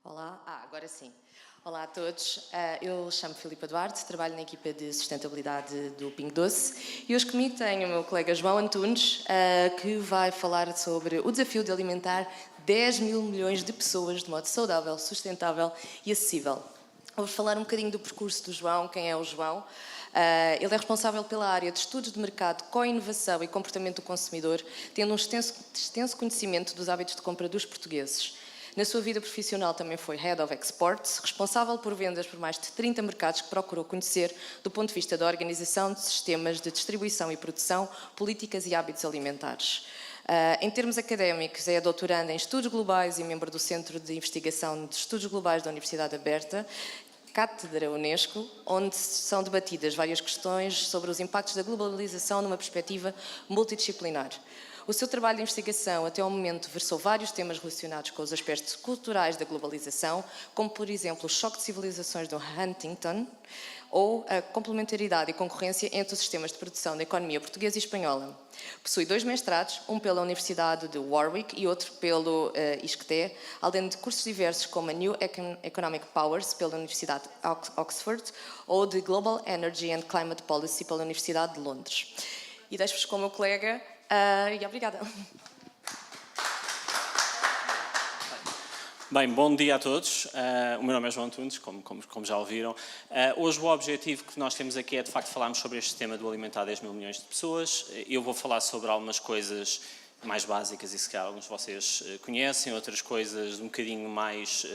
Olá, agora sim. Olá a todos, eu chamo Filipa Duarte, trabalho na equipa de sustentabilidade do Pingo Doce e hoje comigo tenho o meu colega João Antunes, que vai falar sobre o desafio de alimentar 10 mil milhões de pessoas de modo saudável, sustentável e acessível. Vou falar um bocadinho do percurso do João, quem é o João. Ele é responsável pela área de estudos de mercado, co-inovação e comportamento do consumidor, tendo um extenso conhecimento dos hábitos de compra dos portugueses. Na sua vida profissional também foi Head of Exports, responsável por vendas por mais de 30 mercados que procurou conhecer do ponto de vista da organização de sistemas de distribuição e produção, políticas e hábitos alimentares. Em termos académicos, é doutoranda em Estudos Globais e membro do Centro de Investigação de Estudos Globais da Universidade Aberta, Cátedra Unesco, onde são debatidas várias questões sobre os impactos da globalização numa perspectiva multidisciplinar. O seu trabalho de investigação, até ao momento, versou vários temas relacionados com os aspectos culturais da globalização, como, por exemplo, o choque de civilizações do Huntington, ou a complementaridade e concorrência entre os sistemas de produção da economia portuguesa e espanhola. Possui 2 mestrados, um pela Universidade de Warwick e outro pelo ISCTE, além de cursos diversos como a New Economic Powers pela Universidade de Oxford ou de Global Energy and Climate Policy pela Universidade de Londres. E deixo-vos com o meu colega e obrigada. Bem, bom dia a todos. O meu nome é João Antunes, como já ouviram. Hoje o objetivo que nós temos aqui é, de facto, falarmos sobre este tema do alimentar 10 mil milhões de pessoas. Eu vou falar sobre algumas coisas mais básicas e se calhar alguns de vocês conhecem, outras coisas um bocadinho mais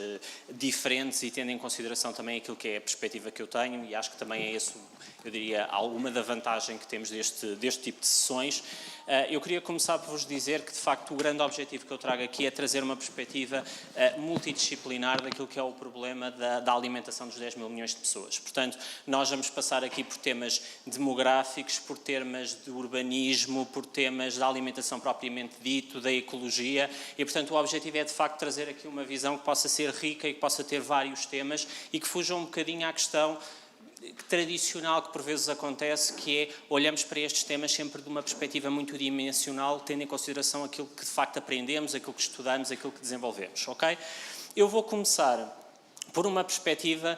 diferentes e tendo em consideração também aquilo que é a perspectiva que eu tenho, e acho que também é esse, eu diria, alguma da vantagem que temos deste tipo de sessões. Eu queria começar por vos dizer que, de facto, o grande objetivo que eu trago aqui é trazer uma perspectiva multidisciplinar daquilo que é o problema da alimentação dos 10 mil milhões de pessoas. Portanto, nós vamos passar aqui por temas demográficos, por temas de urbanismo, por temas da alimentação propriamente dito, da ecologia, e, portanto, o objetivo é, de facto, trazer aqui uma visão que possa ser rica e que possa ter vários temas e que fuja um bocadinho à questão tradicional que por vezes acontece, que é olhamos para estes temas sempre de uma perspectiva muito dimensional, tendo em consideração aquilo que de facto aprendemos, aquilo que estudamos, aquilo que desenvolvemos, ok? Eu vou começar por uma perspectiva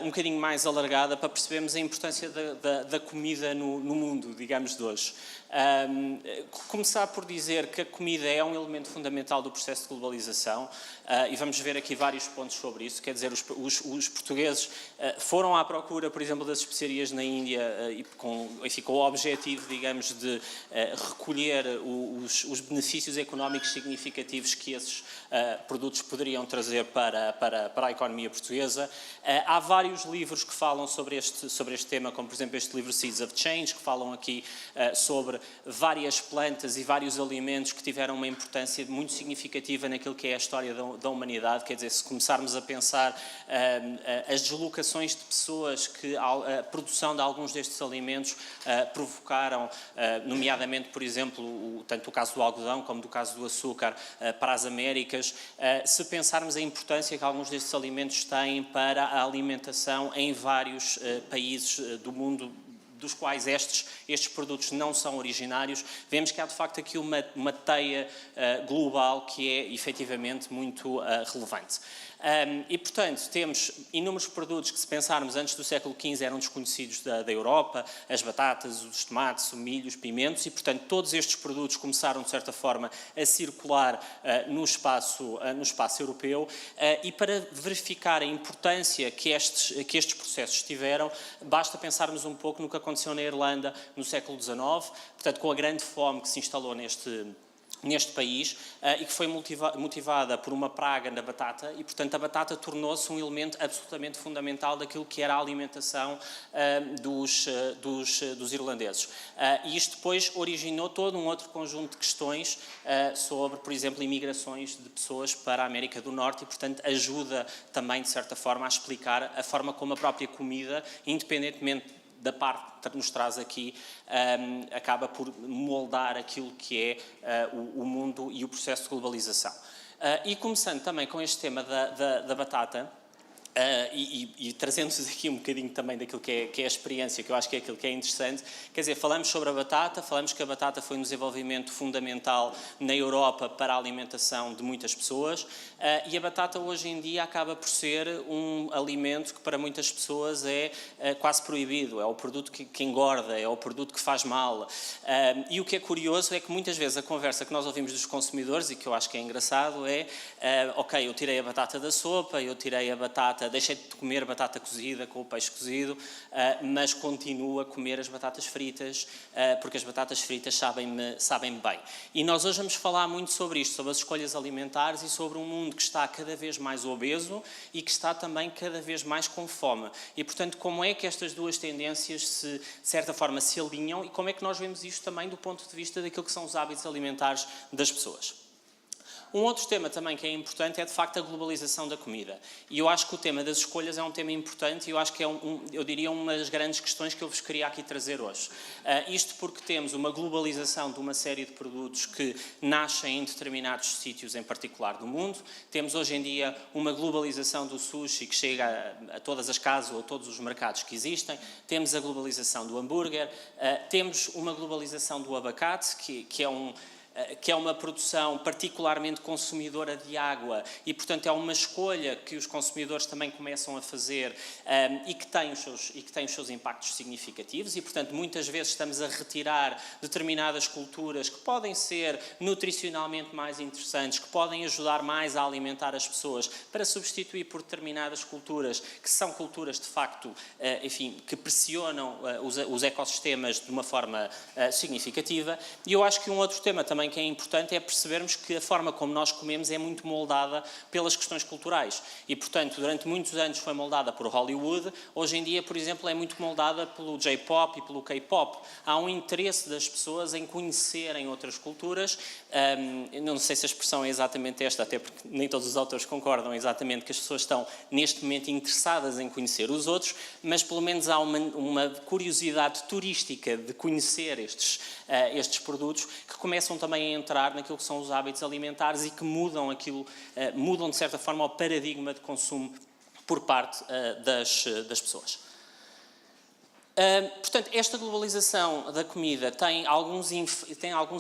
um bocadinho mais alargada para percebermos a importância da comida no mundo, digamos, de hoje. Começar por dizer que a comida é um elemento fundamental do processo de globalização e vamos ver aqui vários pontos sobre isso. Quer dizer, os portugueses foram à procura, por exemplo, das especiarias na Índia e com o objetivo, digamos, de recolher os benefícios económicos significativos que esses produtos poderiam trazer para a economia portuguesa. Há vários livros que falam sobre este tema, como por exemplo este livro Seeds of Change, que falam aqui sobre várias plantas e vários alimentos que tiveram uma importância muito significativa naquilo que é a história da humanidade. Quer dizer, se começarmos a pensar as deslocações de pessoas que a produção de alguns destes alimentos provocaram, nomeadamente, por exemplo, tanto o caso do algodão como do caso do açúcar para as Américas, se pensarmos a importância que alguns destes alimentos têm para a alimentação em vários países do mundo, dos quais estes produtos não são originários, vemos que há de facto aqui uma teia global que é efetivamente muito relevante. E, portanto, temos inúmeros produtos que, se pensarmos antes do século XV, eram desconhecidos da Europa, as batatas, os tomates, o milho, os pimentos, e, portanto, todos estes produtos começaram, de certa forma, a circular no espaço europeu, e para verificar a importância que estes processos tiveram, basta pensarmos um pouco no que aconteceu na Irlanda no século XIX, portanto, com a grande fome que se instalou neste país e que foi motivada por uma praga na batata e, portanto, a batata tornou-se um elemento absolutamente fundamental daquilo que era a alimentação dos irlandeses. E isto depois originou todo um outro conjunto de questões sobre, por exemplo, imigrações de pessoas para a América do Norte e, portanto, ajuda também, de certa forma, a explicar a forma como a própria comida, independentemente da parte que nos traz aqui, acaba por moldar aquilo que é o mundo e o processo de globalização. E começando também com este tema da batata, E trazendo-vos aqui um bocadinho também daquilo que é a experiência, que eu acho que é aquilo que é interessante, quer dizer, falamos sobre a batata, falamos que a batata foi um desenvolvimento fundamental na Europa para a alimentação de muitas pessoas, e a batata hoje em dia acaba por ser um alimento que para muitas pessoas é quase proibido, é o produto que engorda, é o produto que faz mal. E o que é curioso é que muitas vezes a conversa que nós ouvimos dos consumidores, e que eu acho que é engraçado, é ok, eu tirei a batata da sopa, eu tirei a batata, deixei de comer batata cozida com o peixe cozido, mas continuo a comer as batatas fritas, porque as batatas fritas sabem bem. E nós hoje vamos falar muito sobre isto, sobre as escolhas alimentares e sobre um mundo que está cada vez mais obeso e que está também cada vez mais com fome. E, portanto, como é que estas duas tendências de certa forma se alinham e como é que nós vemos isto também do ponto de vista daquilo que são os hábitos alimentares das pessoas. Um outro tema também que é importante é, de facto, a globalização da comida. E eu acho que o tema das escolhas é um tema importante e eu acho que é, eu diria, uma das grandes questões que eu vos queria aqui trazer hoje. Isto porque temos uma globalização de uma série de produtos que nascem em determinados sítios em particular do mundo. Temos, hoje em dia, uma globalização do sushi que chega a todas as casas ou a todos os mercados que existem. Temos a globalização do hambúrguer. Temos uma globalização do abacate, que é uma produção particularmente consumidora de água e, portanto, é uma escolha que os consumidores também começam a fazer e que tem os seus impactos significativos e, portanto, muitas vezes estamos a retirar determinadas culturas que podem ser nutricionalmente mais interessantes, que podem ajudar mais a alimentar as pessoas, para substituir por determinadas culturas que são culturas, de facto, enfim, que pressionam os ecossistemas de uma forma significativa. E eu acho que um outro tema também que é importante é percebermos que a forma como nós comemos é muito moldada pelas questões culturais e, portanto, durante muitos anos foi moldada por Hollywood, hoje em dia, por exemplo, é muito moldada pelo J-pop e pelo K-pop. Há um interesse das pessoas em conhecerem outras culturas, não sei se a expressão é exatamente esta, até porque nem todos os autores concordam exatamente que as pessoas estão neste momento interessadas em conhecer os outros, mas pelo menos há uma curiosidade turística de conhecer estes produtos que começam também a entrar naquilo que são os hábitos alimentares e que mudam de certa forma o paradigma de consumo por parte das pessoas. Portanto, esta globalização da comida tem alguns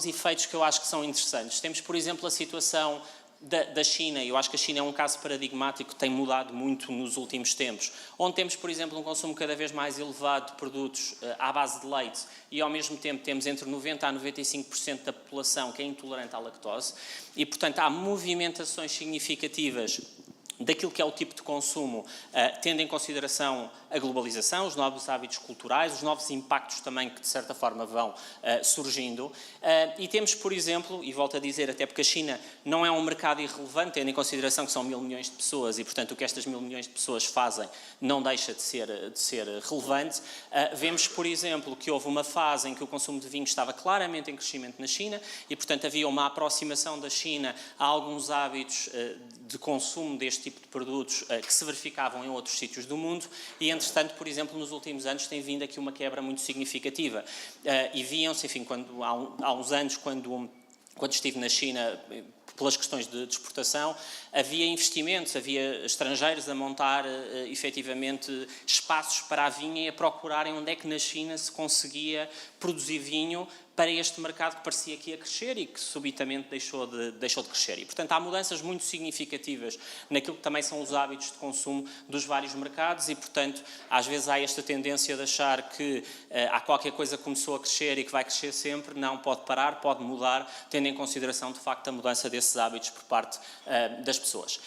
efeitos que eu acho que são interessantes. Temos, por exemplo, a situação da China, e eu acho que a China é um caso paradigmático que tem mudado muito nos últimos tempos, onde temos, por exemplo, um consumo cada vez mais elevado de produtos à base de leite e, ao mesmo tempo, temos entre 90% a 95% da população que é intolerante à lactose e, portanto, há movimentações significativas daquilo que é o tipo de consumo, tendo em consideração a globalização, os novos hábitos culturais, os novos impactos também que, de certa forma, vão surgindo. E temos, por exemplo, e volto a dizer, até porque a China não é um mercado irrelevante, tendo em consideração que são 1.000 milhões de pessoas e, portanto, o que estas 1.000 milhões de pessoas fazem não deixa de ser relevante. Vemos, por exemplo, que houve uma fase em que o consumo de vinho estava claramente em crescimento na China e, portanto, havia uma aproximação da China a alguns hábitos de consumo deste tipo de produtos que se verificavam em outros sítios do mundo e, entretanto, por exemplo, nos últimos anos tem vindo aqui uma quebra muito significativa. E viam-se, enfim, há uns anos, quando estive na China, pelas questões de exportação, havia investimentos, havia estrangeiros a montar, efetivamente, espaços para a vinha e a procurarem onde é que na China se conseguia produzir vinho para este mercado que parecia que ia crescer e que subitamente deixou de crescer. E, portanto, há mudanças muito significativas naquilo que também são os hábitos de consumo dos vários mercados e, portanto, às vezes há esta tendência de achar que há qualquer coisa que começou a crescer e que vai crescer sempre. Não, pode parar, pode mudar, tendo em consideração, de facto, a mudança desses hábitos por parte das pessoas.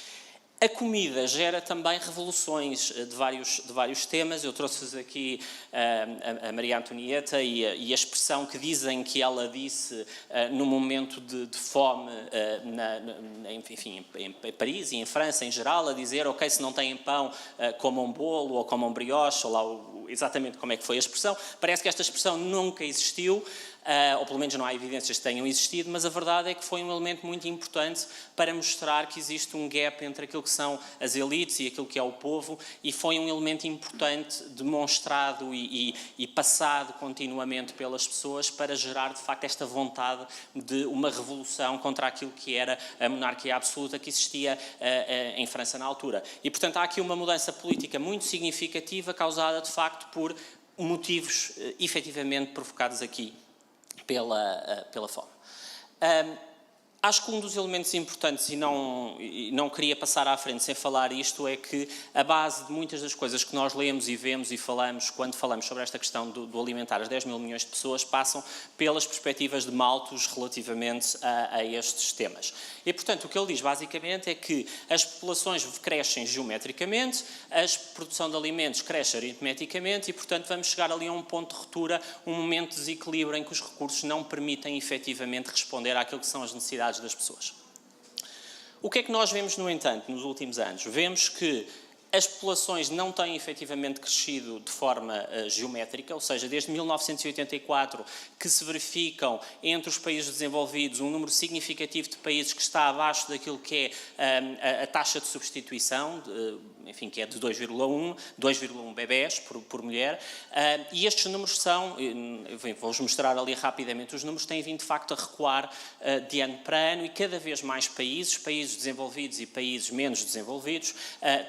A comida gera também revoluções de vários temas. Eu trouxe-vos aqui a Maria Antonieta e a expressão que dizem que ela disse no momento de fome, enfim, em Paris e em França em geral, a dizer, ok, se não têm pão, comam um bolo ou comam brioche, ou lá exatamente como é que foi a expressão. Parece que esta expressão nunca existiu, ou pelo menos não há evidências que tenham existido, mas a verdade é que foi um elemento muito importante para mostrar que existe um gap entre aquilo que são as elites e aquilo que é o povo, e foi um elemento importante demonstrado e passado continuamente pelas pessoas para gerar, de facto, esta vontade de uma revolução contra aquilo que era a monarquia absoluta que existia em França na altura. E, portanto, há aqui uma mudança política muito significativa causada, de facto, por motivos efetivamente provocados aqui pela fome. Acho que um dos elementos importantes, e não queria passar à frente sem falar isto, é que a base de muitas das coisas que nós lemos e vemos e falamos, quando falamos sobre esta questão do alimentar as 10 mil milhões de pessoas, passam pelas perspectivas de Malthus relativamente a estes temas. E, portanto, o que ele diz basicamente é que as populações crescem geometricamente, a produção de alimentos cresce aritmeticamente e, portanto, vamos chegar ali a um ponto de ruptura, um momento de desequilíbrio em que os recursos não permitem efetivamente responder àquilo que são as necessidades das pessoas. O que é que nós vemos, no entanto, nos últimos anos? Vemos que as populações não têm efetivamente crescido de forma geométrica, ou seja, desde 1984 que se verificam entre os países desenvolvidos um número significativo de países que está abaixo daquilo que é a taxa de substituição, enfim, que é de 2,1 bebés por mulher, e estes números são, vou-vos mostrar ali rapidamente os números, têm vindo de facto a recuar de ano para ano, e cada vez mais países desenvolvidos e países menos desenvolvidos,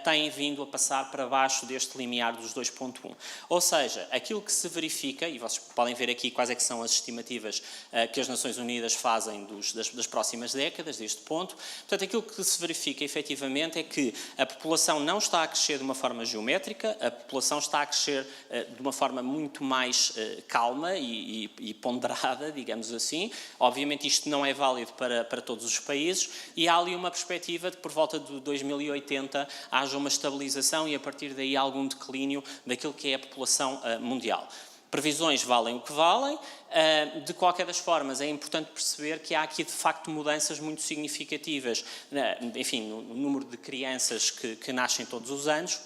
têm vindo a passar para baixo deste limiar dos 2,1. Ou seja, aquilo que se verifica, e vocês podem ver aqui quais é que são as estimativas que as Nações Unidas fazem das próximas décadas, deste ponto. Portanto, aquilo que se verifica efetivamente é que a população não está a crescer de uma forma geométrica, a população está a crescer de uma forma muito mais calma e ponderada, digamos assim. Obviamente isto não é válido para todos os países, e há ali uma perspectiva de que por volta de 2080 haja uma estabilização e a partir daí algum declínio daquilo que é a população mundial. Previsões valem o que valem, de qualquer das formas é importante perceber que há aqui de facto mudanças muito significativas, enfim, no número de crianças que nascem todos os anos,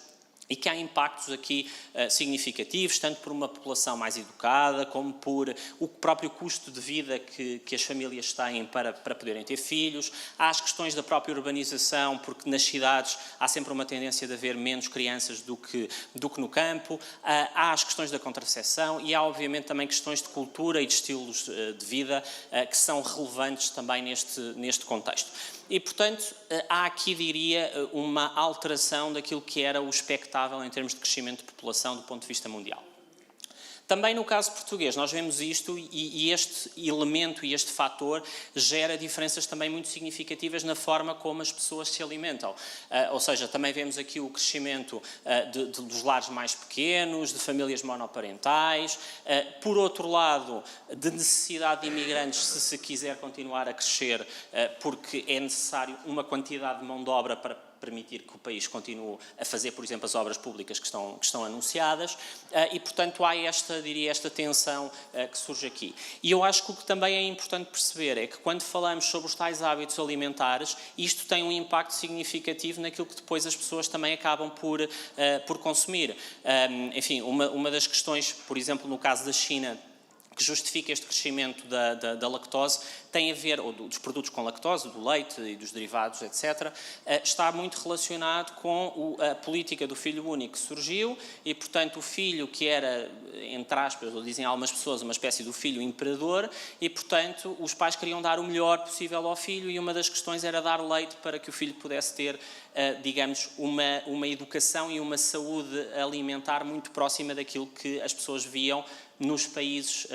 e que há impactos aqui significativos, tanto por uma população mais educada, como por o próprio custo de vida que as famílias têm para poderem ter filhos. Há as questões da própria urbanização, porque nas cidades há sempre uma tendência de haver menos crianças do que no campo. Há as questões da contracepção e há, obviamente, também questões de cultura e de estilos de vida que são relevantes também neste contexto. E, portanto, há aqui, diria, uma alteração daquilo que era o expectável em termos de crescimento de população do ponto de vista mundial. Também no caso português nós vemos isto e este elemento e este fator gera diferenças também muito significativas na forma como as pessoas se alimentam. Ou seja, também vemos aqui o crescimento dos lares mais pequenos, de famílias monoparentais. Por outro lado, de necessidade de imigrantes se quiser continuar a crescer, porque é necessário uma quantidade de mão de obra para permitir que o país continue a fazer, por exemplo, as obras públicas que estão anunciadas, e, portanto, há esta tensão que surge aqui. E eu acho que o que também é importante perceber é que, quando falamos sobre os tais hábitos alimentares, isto tem um impacto significativo naquilo que depois as pessoas também acabam por consumir. Enfim, uma das questões, por exemplo, no caso da China, que justifica este crescimento da lactose, tem a ver, ou dos produtos com lactose, do leite e dos derivados, etc., está muito relacionado com a política do filho único que surgiu e, portanto, o filho que era, entre aspas, ou dizem algumas pessoas, uma espécie do filho imperador e, portanto, os pais queriam dar o melhor possível ao filho e uma das questões era dar leite para que o filho pudesse ter, digamos, uma educação e uma saúde alimentar muito próxima daquilo que as pessoas viam nos países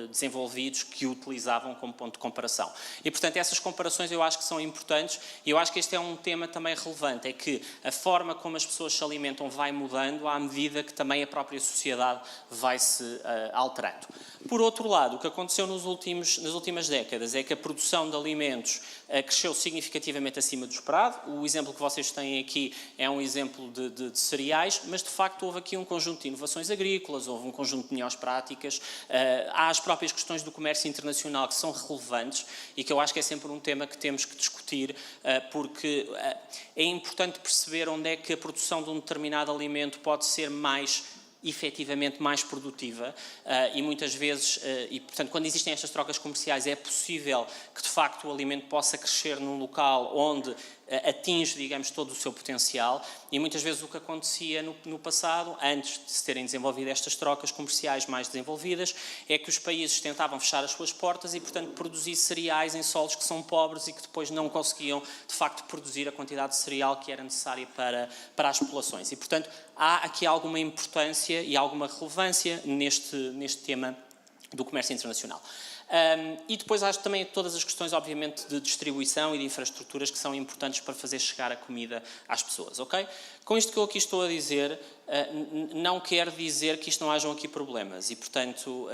desenvolvidos que o utilizavam como ponto de comparação. E, portanto, essas comparações eu acho que são importantes e eu acho que este é um tema também relevante, é que a forma como as pessoas se alimentam vai mudando à medida que também a própria sociedade vai se alterando. Por outro lado, o que aconteceu nas últimas décadas é que a produção de alimentos cresceu significativamente acima do esperado. O exemplo que vocês têm aqui é um exemplo de cereais, mas de facto houve aqui um conjunto de inovações agrícolas, houve um conjunto de melhores práticas, há as próprias questões do comércio internacional que são relevantes e que eu acho que é sempre um tema que temos que discutir, porque é importante perceber onde é que a produção de um determinado alimento pode ser mais efetivamente mais produtiva e muitas vezes, e portanto quando existem estas trocas comerciais é possível que de facto o alimento possa crescer num local onde atinge, digamos, todo o seu potencial e muitas vezes o que acontecia no passado, antes de se terem desenvolvido estas trocas comerciais mais desenvolvidas, é que os países tentavam fechar as suas portas e, portanto, produzir cereais em solos que são pobres e que depois não conseguiam, de facto, produzir a quantidade de cereal que era necessária para as populações. E, portanto, há aqui alguma importância e alguma relevância neste tema do comércio internacional. E depois há também todas as questões, obviamente, de distribuição e de infraestruturas que são importantes para fazer chegar a comida às pessoas, ok? Com isto que eu aqui estou a dizer, não quer dizer que isto não hajam aqui problemas e, portanto,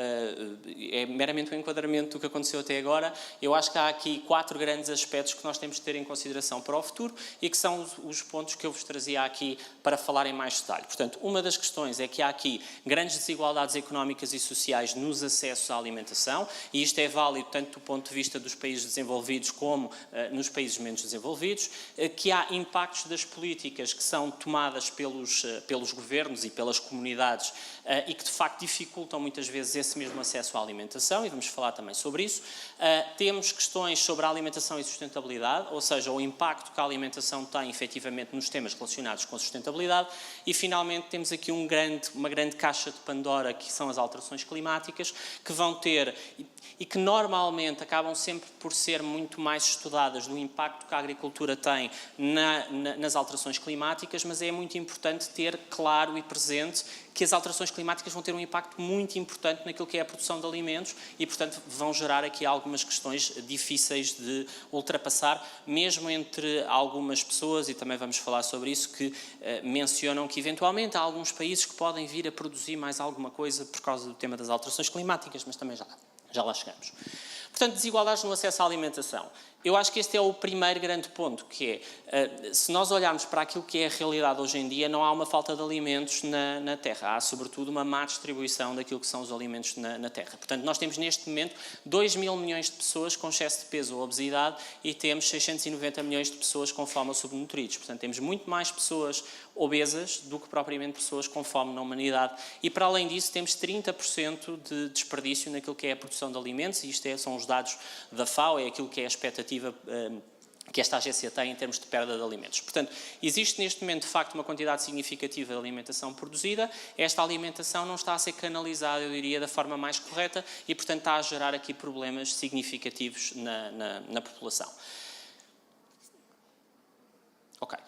é meramente um enquadramento do que aconteceu até agora. Eu acho que há aqui 4 grandes aspectos que nós temos de ter em consideração para o futuro e que são os pontos que eu vos trazia aqui para falar em mais detalhe. Portanto, uma das questões é que há aqui grandes desigualdades económicas e sociais nos acessos à alimentação e isto é válido tanto do ponto de vista dos países desenvolvidos como nos países menos desenvolvidos, que há impactos das políticas que são tomadas pelos governos e pelas comunidades e que de facto dificultam muitas vezes esse mesmo acesso à alimentação e vamos falar também sobre isso. Temos questões sobre a alimentação e sustentabilidade, ou seja, o impacto que a alimentação tem efetivamente nos temas relacionados com a sustentabilidade e finalmente temos aqui uma grande caixa de Pandora que são as alterações climáticas que vão ter e que normalmente acabam sempre por ser muito mais estudadas do impacto que a agricultura tem nas alterações climáticas, mas é muito importante ter claro e presente que as alterações climáticas vão ter um impacto muito importante naquilo que é a produção de alimentos e, portanto, vão gerar aqui algumas questões difíceis de ultrapassar, mesmo entre algumas pessoas, e também vamos falar sobre isso, que mencionam que, eventualmente, há alguns países que podem vir a produzir mais alguma coisa por causa do tema das alterações climáticas, mas também já lá chegamos. Portanto, desigualdades no acesso à alimentação. Eu acho que este é o primeiro grande ponto, que é, se nós olharmos para aquilo que é a realidade hoje em dia, não há uma falta de alimentos na Terra. Há, sobretudo, uma má distribuição daquilo que são os alimentos na Terra. Portanto, nós temos neste momento 2 mil milhões de pessoas com excesso de peso ou obesidade e temos 690 milhões de pessoas com fome ou subnutridos. Portanto, temos muito mais pessoas obesas do que propriamente pessoas com fome na humanidade. E, para além disso, temos 30% de desperdício naquilo que é a produção de alimentos, e isto são os dados da FAO, é aquilo que é a expectativa que esta agência tem em termos de perda de alimentos. Portanto, existe neste momento, de facto, uma quantidade significativa de alimentação produzida. Esta alimentação não está a ser canalizada, eu diria, da forma mais correta e, portanto, está a gerar aqui problemas significativos na população. Ok.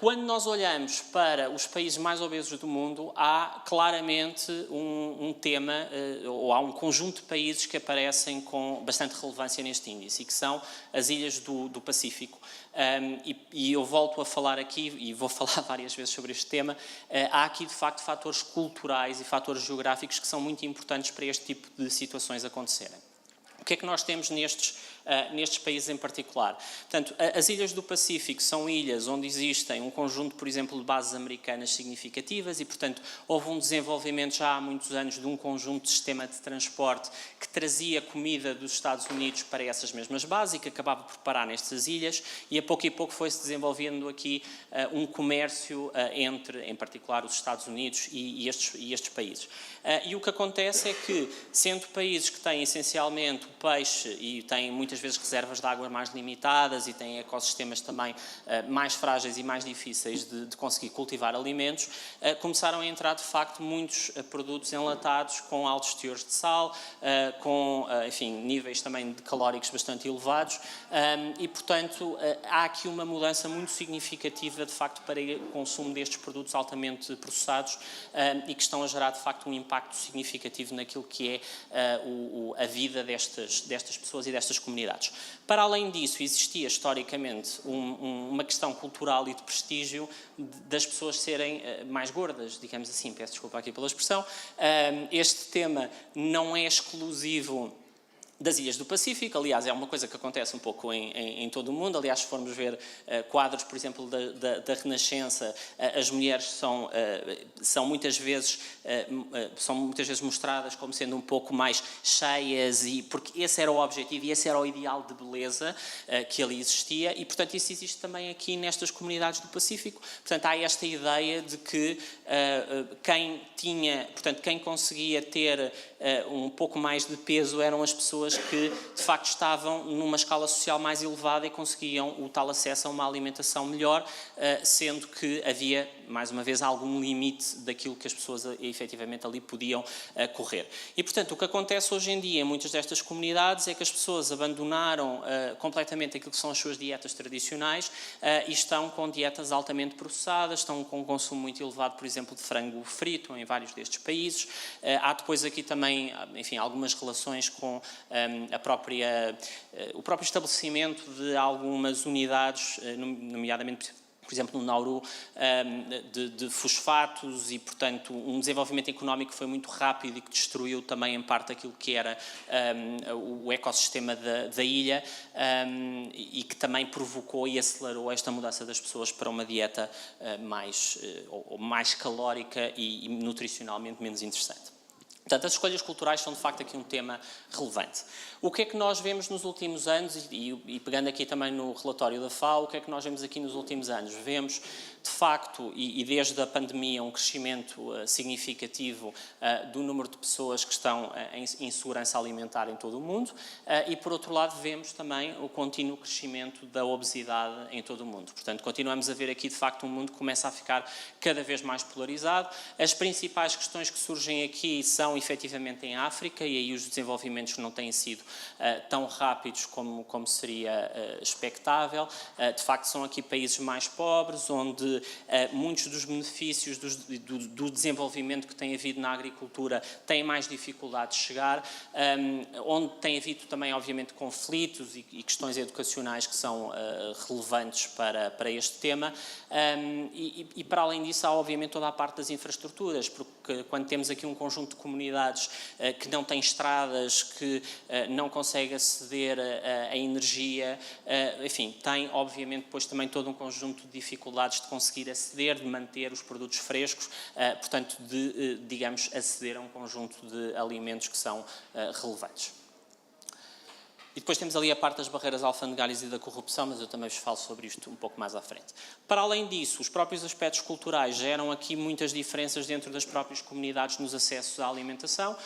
Quando nós olhamos para os países mais obesos do mundo, há claramente um tema, ou há um conjunto de países que aparecem com bastante relevância neste índice, e que são as ilhas do Pacífico. E eu volto a falar aqui, e vou falar várias vezes sobre este tema, há aqui de facto fatores culturais e fatores geográficos que são muito importantes para este tipo de situações acontecerem. O que é que nós temos nestes países em particular? Portanto, as ilhas do Pacífico são ilhas onde existem um conjunto, por exemplo, de bases americanas significativas e, portanto, houve um desenvolvimento já há muitos anos de um conjunto de sistema de transporte que trazia comida dos Estados Unidos para essas mesmas bases e que acabava por parar nestas ilhas e a pouco foi-se desenvolvendo aqui um comércio entre, em particular, os Estados Unidos e estes países. E o que acontece é que, sendo países que têm essencialmente o peixe e têm muitas vezes reservas de água mais limitadas e têm ecossistemas também mais frágeis e mais difíceis de conseguir cultivar alimentos, começaram a entrar de facto muitos produtos enlatados com altos teores de sal, com, enfim, níveis também de calóricos bastante elevados e, portanto, há aqui uma mudança muito significativa de facto para o consumo destes produtos altamente processados e que estão a gerar de facto um impacto significativo naquilo que é a vida destas pessoas e destas comunidades. Para além disso, existia historicamente uma questão cultural e de prestígio das pessoas serem mais gordas, digamos assim, peço desculpa aqui pela expressão. Este tema não é exclusivo das ilhas do Pacífico. Aliás, é uma coisa que acontece um pouco em todo o mundo. Aliás, se formos ver quadros, por exemplo, da Renascença, as mulheres são muitas vezes mostradas como sendo um pouco mais cheias, porque esse era o objetivo e esse era o ideal de beleza que ali existia, e portanto isso existe também aqui nestas comunidades do Pacífico. Portanto, há esta ideia de que quem conseguia ter um pouco mais de peso eram as pessoas que de facto estavam numa escala social mais elevada e conseguiam o tal acesso a uma alimentação melhor, sendo que havia, mais uma vez, algum limite daquilo que as pessoas efetivamente ali podiam correr. E portanto o que acontece hoje em dia em muitas destas comunidades é que as pessoas abandonaram completamente aquilo que são as suas dietas tradicionais e estão com dietas altamente processadas, estão com um consumo muito elevado, por exemplo, de frango frito em vários destes países. Há depois aqui também, enfim, algumas relações com o próprio estabelecimento de algumas unidades, nomeadamente, por exemplo, no Nauru, de fosfatos, e, portanto, um desenvolvimento económico que foi muito rápido e que destruiu também, em parte, aquilo que era o ecossistema da ilha, e que também provocou e acelerou esta mudança das pessoas para uma dieta mais calórica e nutricionalmente menos interessante. Portanto, as escolhas culturais são, de facto, aqui um tema relevante. O que é que nós vemos nos últimos anos, e pegando aqui também no relatório da FAO, o que é que nós vemos aqui nos últimos anos? Vemos, de facto, e desde a pandemia, um crescimento significativo do número de pessoas que estão em insegurança alimentar em todo o mundo, e, por outro lado, vemos também o contínuo crescimento da obesidade em todo o mundo. Portanto, continuamos a ver aqui, de facto, um mundo que começa a ficar cada vez mais polarizado. As principais questões que surgem aqui são, efetivamente, em África, e aí os desenvolvimentos não têm sido tão rápidos como seria expectável. De facto, são aqui países mais pobres, onde muitos dos benefícios do desenvolvimento que tem havido na agricultura têm mais dificuldade de chegar, onde tem havido também, obviamente, conflitos e questões educacionais que são relevantes para este tema, e para além disso há, obviamente, toda a parte das infraestruturas, porque quando temos aqui um conjunto de comunidades que não têm estradas, que não conseguem aceder à energia, enfim, tem, obviamente, depois também todo um conjunto de dificuldades de conseguir aceder, de manter os produtos frescos, portanto, digamos, aceder a um conjunto de alimentos que são relevantes. E depois temos ali a parte das barreiras alfandegárias e da corrupção, mas eu também vos falo sobre isto um pouco mais à frente. Para além disso, os próprios aspectos culturais geram aqui muitas diferenças dentro das próprias comunidades nos acessos à alimentação.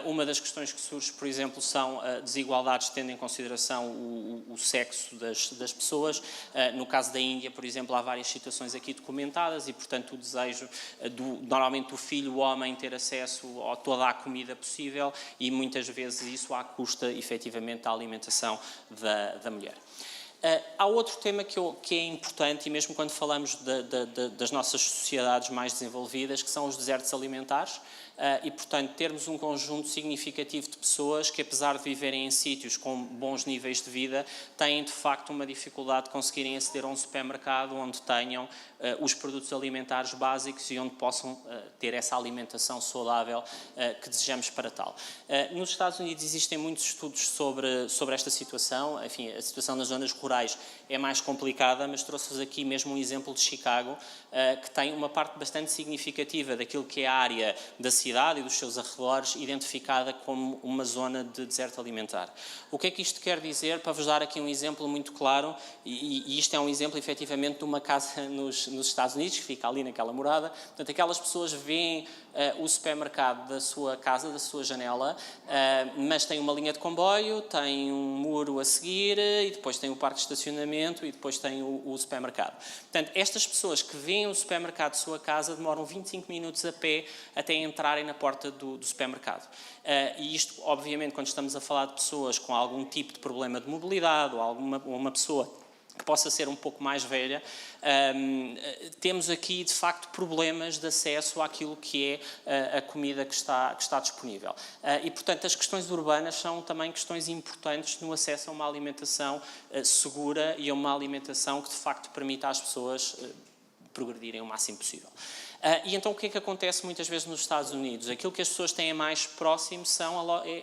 Uma das questões que surge, por exemplo, são desigualdades tendo em consideração o sexo das pessoas. No caso da Índia, por exemplo, há várias situações aqui documentadas e, portanto, o desejo normalmente do filho, o homem, ter acesso a toda a comida possível, e muitas vezes isso à custa, efetivamente, da alimentação da mulher. Há outro tema que é importante, e mesmo quando falamos das nossas sociedades mais desenvolvidas, que são os desertos alimentares, e, portanto, termos um conjunto significativo de pessoas que, apesar de viverem em sítios com bons níveis de vida, têm, de facto, uma dificuldade de conseguirem aceder a um supermercado onde tenham os produtos alimentares básicos e onde possam ter essa alimentação saudável que desejamos para tal. Nos Estados Unidos existem muitos estudos sobre esta situação. Enfim, a situação nas zonas rurais é mais complicada, mas trouxe-vos aqui mesmo um exemplo de Chicago, que tem uma parte bastante significativa daquilo que é a área da cidade e dos seus arredores identificada como uma zona de deserto alimentar. O que é que isto quer dizer? Para vos dar aqui um exemplo muito claro, e isto é um exemplo efetivamente de uma casa nos Estados Unidos, que fica ali naquela morada. Portanto, aquelas pessoas veem o supermercado da sua casa, da sua janela, mas tem uma linha de comboio, tem um muro a seguir, e depois tem o parque de estacionamento, e depois tem o supermercado. Portanto, estas pessoas que veem o supermercado de sua casa demoram 25 minutos a pé até entrarem na porta do supermercado. E isto, obviamente, quando estamos a falar de pessoas com algum tipo de problema de mobilidade, ou uma pessoa que possa ser um pouco mais velha, temos aqui, de facto, problemas de acesso àquilo que é a comida que está disponível. E, portanto, as questões urbanas são também questões importantes no acesso a uma alimentação segura e a uma alimentação que, de facto, permita às pessoas progredirem o máximo possível. E então o que é que acontece muitas vezes nos Estados Unidos? Aquilo que as pessoas têm mais próximo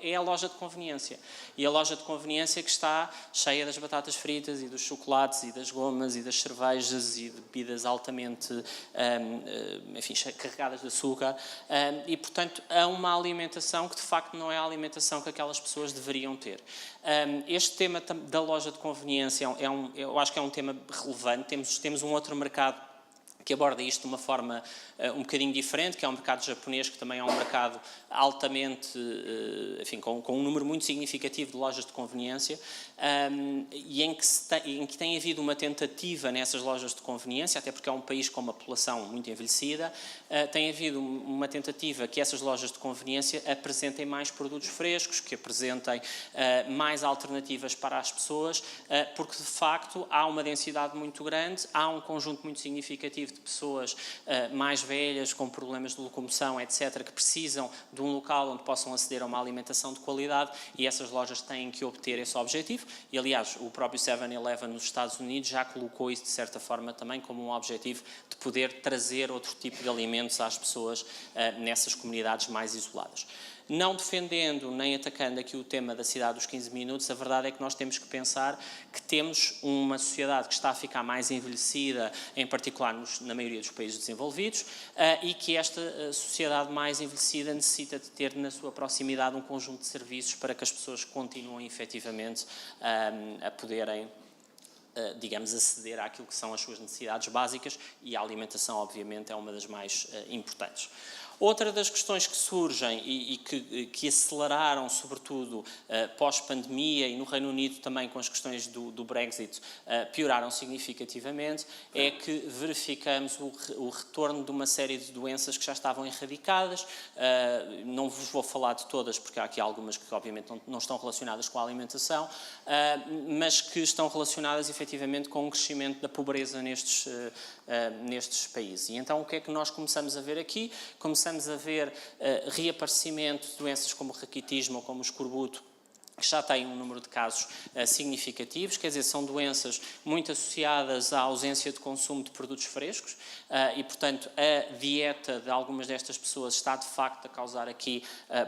é a loja de conveniência. E a loja de conveniência que está cheia das batatas fritas e dos chocolates e das gomas e das cervejas e de bebidas altamente, enfim, carregadas de açúcar. E, portanto, há uma alimentação que de facto não é a alimentação que aquelas pessoas deveriam ter. Este tema da loja de conveniência eu acho que é um tema relevante. Temos um outro mercado que aborda isto de uma forma um bocadinho diferente, que é o mercado japonês, que também é um mercado altamente, enfim, com um número muito significativo de lojas de conveniência, e em que tem havido uma tentativa nessas lojas de conveniência, até porque é um país com uma população muito envelhecida, tem havido uma tentativa que essas lojas de conveniência apresentem mais produtos frescos, que apresentem mais alternativas para as pessoas, porque de facto há uma densidade muito grande, há um conjunto muito significativo de pessoas mais velhas, com problemas de locomoção, etc., que precisam de um local onde possam aceder a uma alimentação de qualidade, e essas lojas têm que obter esse objetivo. E, aliás, o próprio 7-Eleven nos Estados Unidos já colocou isso, de certa forma, também como um objetivo de poder trazer outro tipo de alimentos às pessoas nessas comunidades mais isoladas. Não defendendo nem atacando aqui o tema da cidade dos 15 minutos, a verdade é que nós temos que pensar que temos uma sociedade que está a ficar mais envelhecida, em particular na maioria dos países desenvolvidos, e que esta sociedade mais envelhecida necessita de ter na sua proximidade um conjunto de serviços para que as pessoas continuem efetivamente a poderem, digamos, aceder àquilo que são as suas necessidades básicas, e a alimentação, obviamente, é uma das mais importantes. Outra das questões que surgem e que aceleraram, sobretudo, pós-pandemia, e no Reino Unido também com as questões do Brexit, pioraram significativamente, é que verificamos o retorno de uma série de doenças que já estavam erradicadas. Não vos vou falar de todas, porque há aqui algumas que, obviamente, não estão relacionadas com a alimentação, mas que estão relacionadas, efetivamente, com o crescimento da pobreza nestes países. E então, o que é que nós começamos a ver aqui? Começamos a ver reaparecimento de doenças como o raquitismo ou como o escorbuto, que já têm um número de casos significativos, quer dizer, são doenças muito associadas à ausência de consumo de produtos frescos, e, portanto, a dieta de algumas destas pessoas está, de facto, a causar aqui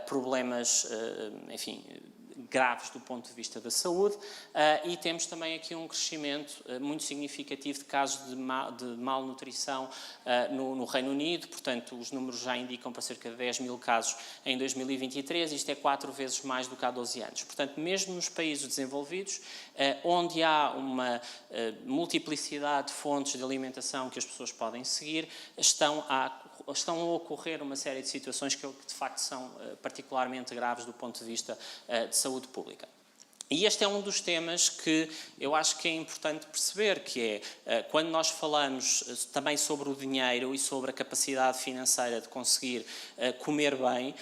problemas, enfim, graves do ponto de vista da saúde, e temos também aqui um crescimento muito significativo de casos de malnutrição no Reino Unido. Portanto, os números já indicam para cerca de 10 mil casos em 2023, isto é 4 vezes mais do que há 12 anos. Portanto, mesmo nos países desenvolvidos, onde há uma multiplicidade de fontes de alimentação que as pessoas podem seguir, estão a ocorrer uma série de situações que de facto são particularmente graves do ponto de vista de saúde pública. E este é um dos temas que eu acho que é importante perceber, que é, quando nós falamos também sobre o dinheiro e sobre a capacidade financeira de conseguir comer bem,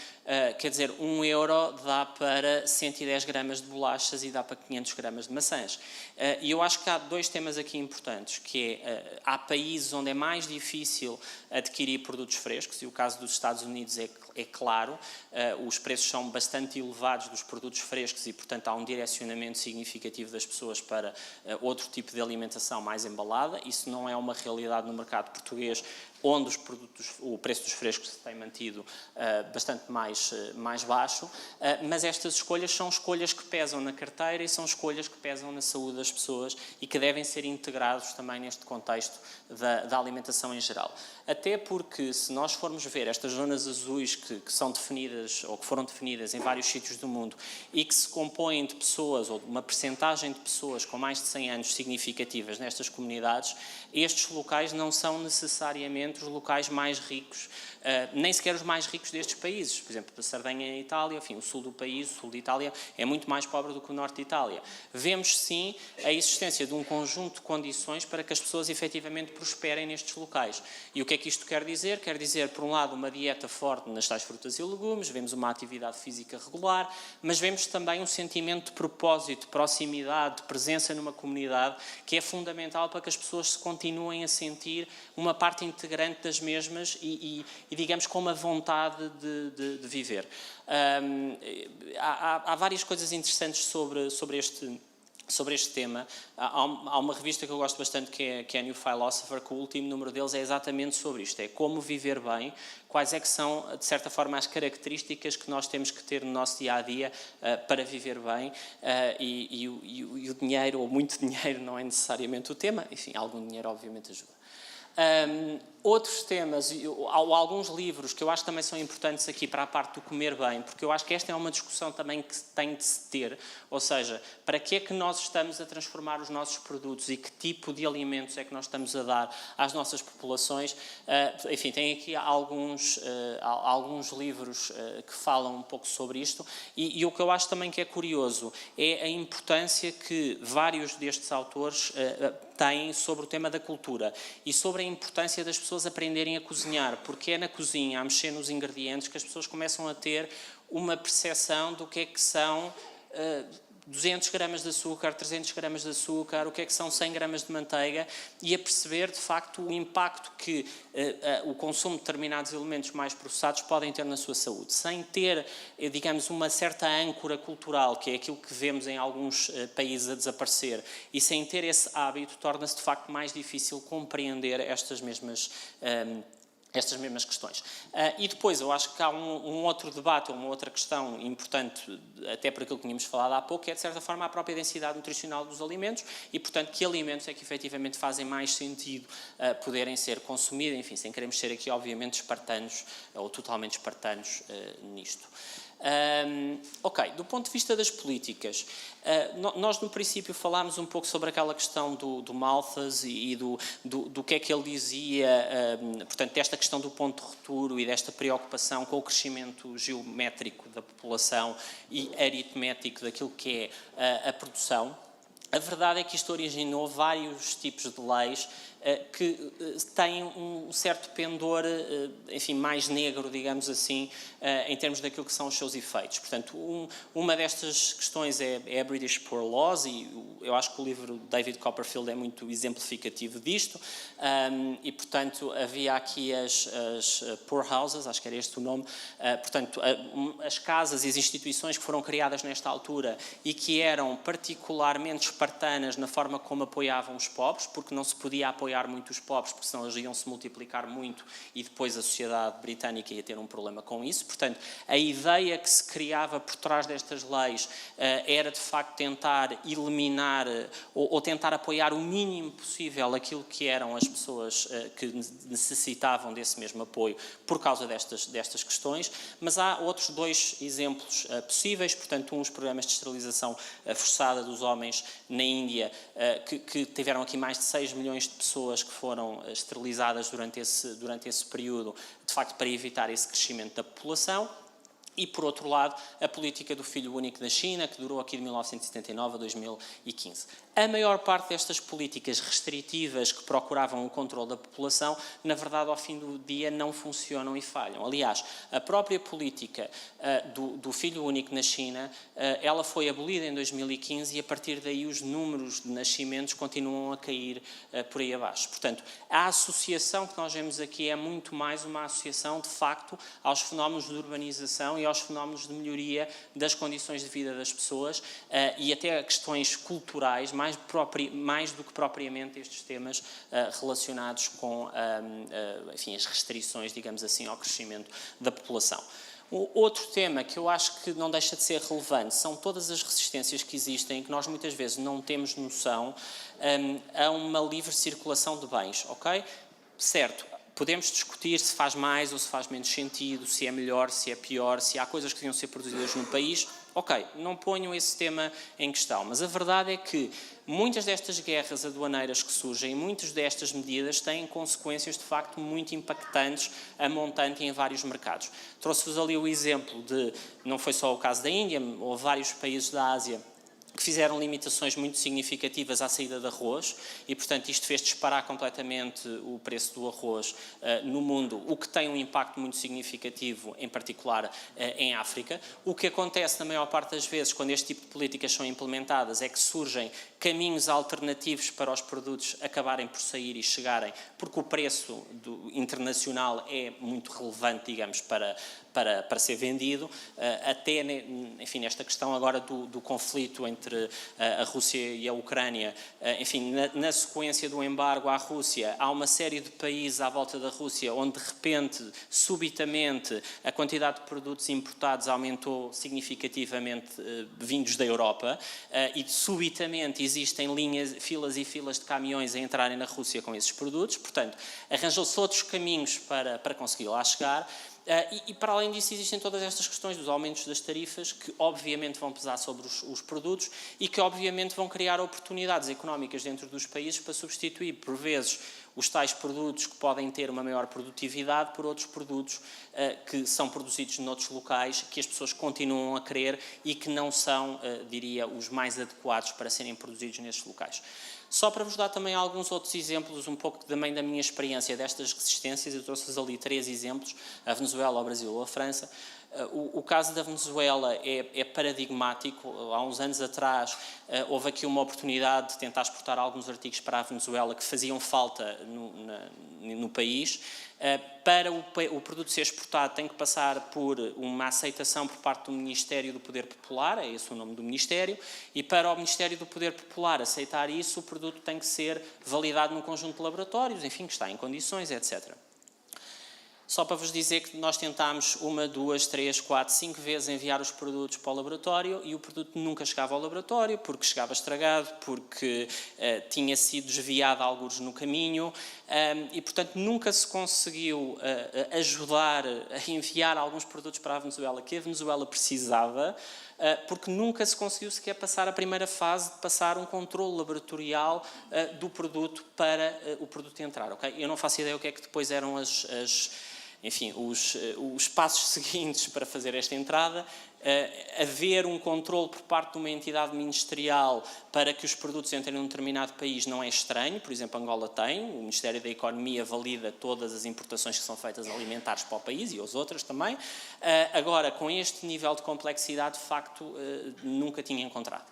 quer dizer, 1 euro dá para 110 gramas de bolachas e dá para 500 gramas de maçãs. E eu acho que há 2 temas aqui importantes, que é, há países onde é mais difícil adquirir produtos frescos, e o caso dos Estados Unidos é claro, os preços são bastante elevados dos produtos frescos e, portanto, há um direcionamento significativo das pessoas para outro tipo de alimentação mais embalada. Isso não é uma realidade no mercado português, onde o preço dos frescos se tem mantido bastante mais baixo, mas estas escolhas são escolhas que pesam na carteira e são escolhas que pesam na saúde das pessoas e que devem ser integrados também neste contexto da alimentação em geral. Até porque, se nós formos ver estas zonas azuis que são definidas, ou que foram definidas em vários sítios do mundo, e que se compõem de pessoas, ou de uma percentagem de pessoas com mais de 100 anos significativas nestas comunidades, estes locais não são necessariamente os locais mais ricos, nem sequer os mais ricos destes países. Por exemplo, a Sardenha em Itália, enfim, o sul do país, o sul de Itália, é muito mais pobre do que o norte de Itália. Vemos, sim, a existência de um conjunto de condições para que as pessoas efetivamente prosperem nestes locais. E o que é que isto quer dizer? Quer dizer, por um lado, uma dieta forte nas tais frutas e legumes, vemos uma atividade física regular, mas vemos também um sentimento de propósito, de proximidade, de presença numa comunidade, que é fundamental para que as pessoas se continuem a sentir uma parte integrante das mesmas e digamos, com uma vontade de viver. Há várias coisas interessantes sobre sobre este tema. Há uma revista que eu gosto bastante que é a New Philosopher, que o último número deles é exatamente sobre isto, é como viver bem, quais é que são, de certa forma, as características que nós temos que ter no nosso dia-a-dia para viver bem, e o dinheiro, ou muito dinheiro, não é necessariamente o tema, enfim, algum dinheiro obviamente ajuda. Outros temas, ou alguns livros que eu acho que também são importantes aqui para a parte do comer bem, porque eu acho que esta é uma discussão também que tem de se ter, ou seja, para que é que nós estamos a transformar os nossos produtos e que tipo de alimentos é que nós estamos a dar às nossas populações. Enfim, tem aqui alguns livros que falam um pouco sobre isto, e o que eu acho também que é curioso é a importância que vários destes autores têm sobre o tema da cultura e sobre a importância das pessoas aprenderem a cozinhar, porque é na cozinha, a mexer nos ingredientes, que as pessoas começam a ter uma percepção do que é que são 200 gramas de açúcar, 300 gramas de açúcar, o que é que são 100 gramas de manteiga, e a perceber, de facto, o impacto que o consumo de determinados elementos mais processados podem ter na sua saúde, sem ter, digamos, uma certa âncora cultural, que é aquilo que vemos em alguns países a desaparecer, e sem ter esse hábito, torna-se, de facto, mais difícil compreender estas mesmas questões. E depois, eu acho que há um outro debate, uma outra questão importante, até por aquilo que tínhamos falado há pouco, que é, de certa forma, a própria densidade nutricional dos alimentos e, portanto, que alimentos é que, efetivamente, fazem mais sentido poderem ser consumidos, enfim, sem queremos ser aqui, obviamente, espartanos ou totalmente espartanos nisto. Ok, do ponto de vista das políticas, nós no princípio falámos um pouco sobre aquela questão do Malthus e do que é que ele dizia, portanto, desta questão do ponto de ruptura e desta preocupação com o crescimento geométrico da população e aritmético daquilo que é a produção. A verdade é que isto originou vários tipos de leis que têm um certo pendor, enfim, mais negro, digamos assim, em termos daquilo que são os seus efeitos. Portanto, uma destas questões é a British Poor Laws, e eu acho que o livro de David Copperfield é muito exemplificativo disto, e, portanto, havia aqui as Poor Houses, acho que era este o nome, portanto, as casas e as instituições que foram criadas nesta altura e que eram particularmente espartanas na forma como apoiavam os pobres, porque não se podia apoiar muito os pobres, porque senão eles iam se multiplicar muito e depois a sociedade britânica ia ter um problema com isso. Portanto, a ideia que se criava por trás destas leis era, de facto, tentar eliminar ou tentar apoiar o mínimo possível aquilo que eram as pessoas que necessitavam desse mesmo apoio por causa destas questões. Mas há outros dois exemplos possíveis, portanto, os programas de esterilização forçada dos homens na Índia, que tiveram aqui mais de 6 milhões de pessoas que foram esterilizadas durante esse período, de facto, para evitar esse crescimento da população. E, por outro lado, a política do filho único na China, que durou aqui de 1979 a 2015. A maior parte destas políticas restritivas que procuravam o controle da população, na verdade, ao fim do dia, não funcionam e falham. Aliás, a própria política do filho único na China, ela foi abolida em 2015 e, a partir daí, os números de nascimentos continuam a cair por aí abaixo. Portanto, a associação que nós vemos aqui é muito mais uma associação, de facto, aos fenómenos de urbanização e aos fenómenos de melhoria das condições de vida das pessoas e até a questões culturais, mais do que propriamente estes temas relacionados com enfim, as restrições, digamos assim, ao crescimento da população. Outro tema que eu acho que não deixa de ser relevante são todas as resistências que existem e que nós muitas vezes não temos noção a uma livre circulação de bens, ok? Certo. Podemos discutir se faz mais ou se faz menos sentido, se é melhor, se é pior, se há coisas que deviam ser produzidas no país. Ok, não ponham esse tema em questão, mas a verdade é que muitas destas guerras aduaneiras que surgem, muitas destas medidas têm consequências de facto muito impactantes a montante em vários mercados. Trouxe-vos ali o exemplo de, não foi só o caso da Índia, houve vários países da Ásia que fizeram limitações muito significativas à saída de arroz e, portanto, isto fez disparar completamente o preço do arroz no mundo, o que tem um impacto muito significativo, em particular em África. O que acontece na maior parte das vezes, quando este tipo de políticas são implementadas, é que surgem caminhos alternativos para os produtos acabarem por sair e chegarem, porque o preço internacional é muito relevante, digamos, para ser vendido, até, enfim, nesta questão agora do conflito entre entre a Rússia e a Ucrânia, enfim, na sequência do embargo à Rússia, há uma série de países à volta da Rússia onde, de repente, subitamente, a quantidade de produtos importados aumentou significativamente vindos da Europa e, subitamente, existem filas e filas de caminhões a entrarem na Rússia com esses produtos. Portanto, arranjou-se outros caminhos para conseguir lá chegar. E para além disso existem todas estas questões dos aumentos das tarifas que obviamente vão pesar sobre os produtos e que obviamente vão criar oportunidades económicas dentro dos países para substituir, por vezes, os tais produtos que podem ter uma maior produtividade por outros produtos que são produzidos noutros locais, que as pessoas continuam a querer e que não são, diria, os mais adequados para serem produzidos nestes locais. Só para vos dar também alguns outros exemplos, um pouco também da minha experiência destas resistências, eu trouxe-vos ali 3 exemplos, a Venezuela, o Brasil ou a França. O caso da Venezuela é paradigmático. Há uns anos atrás houve aqui uma oportunidade de tentar exportar alguns artigos para a Venezuela que faziam falta no país. Para o produto ser exportado tem que passar por uma aceitação por parte do Ministério do Poder Popular, é esse o nome do Ministério, e para o Ministério do Poder Popular aceitar isso, o produto tem que ser validado num conjunto de laboratórios, enfim, que está em condições, etc. Só para vos dizer que nós tentámos 1, 2, 3, 4, 5 vezes enviar os produtos para o laboratório e o produto nunca chegava ao laboratório porque chegava estragado, porque tinha sido desviado algures no caminho e, portanto, nunca se conseguiu ajudar a enviar alguns produtos para a Venezuela que a Venezuela precisava, porque nunca se conseguiu sequer passar a primeira fase de passar um controle laboratorial do produto para o produto entrar. Okay? Eu não faço ideia o que é que depois eram enfim, os passos seguintes para fazer esta entrada. Haver um controle por parte de uma entidade ministerial para que os produtos entrem num determinado país não é estranho. Por exemplo, Angola tem, o Ministério da Economia valida todas as importações que são feitas alimentares para o país e as outras também. Agora, com este nível de complexidade, de facto, nunca tinha encontrado.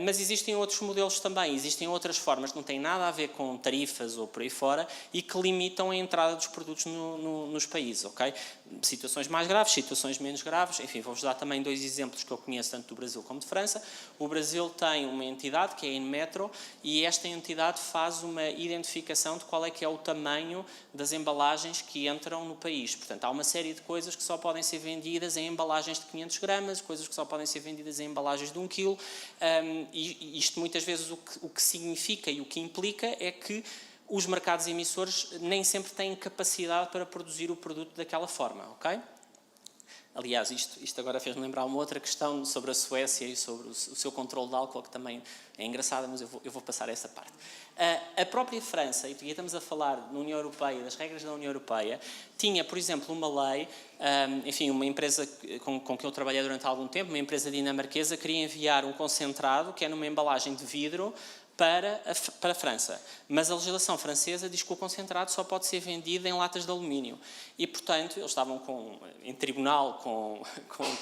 Mas existem outros modelos também, existem outras formas que não têm nada a ver com tarifas ou por aí fora e que limitam a entrada dos produtos nos países, ok? Situações mais graves, situações menos graves, enfim, vou-vos dar também 2 exemplos que eu conheço tanto do Brasil como de França. O Brasil tem uma entidade que é a Inmetro e esta entidade faz uma identificação de qual é que é o tamanho das embalagens que entram no país. Portanto, há uma série de coisas que só podem ser vendidas em embalagens de 500 gramas, coisas que só podem ser vendidas em embalagens de 1 quilo. E isto muitas vezes o que significa e o que implica é que os mercados emissores nem sempre têm capacidade para produzir o produto daquela forma, ok? Aliás, isto agora fez-me lembrar uma outra questão sobre a Suécia e sobre o seu controle de álcool, que também é engraçada, mas eu vou passar essa parte. A própria França, e estamos a falar da União Europeia, das regras da União Europeia, tinha, por exemplo, uma lei, enfim, uma empresa com que eu trabalhei durante algum tempo, uma empresa dinamarquesa, queria enviar um concentrado, que é numa embalagem de vidro, para a França. Mas a legislação francesa diz que o concentrado só pode ser vendido em latas de alumínio. E, portanto, eles estavam em tribunal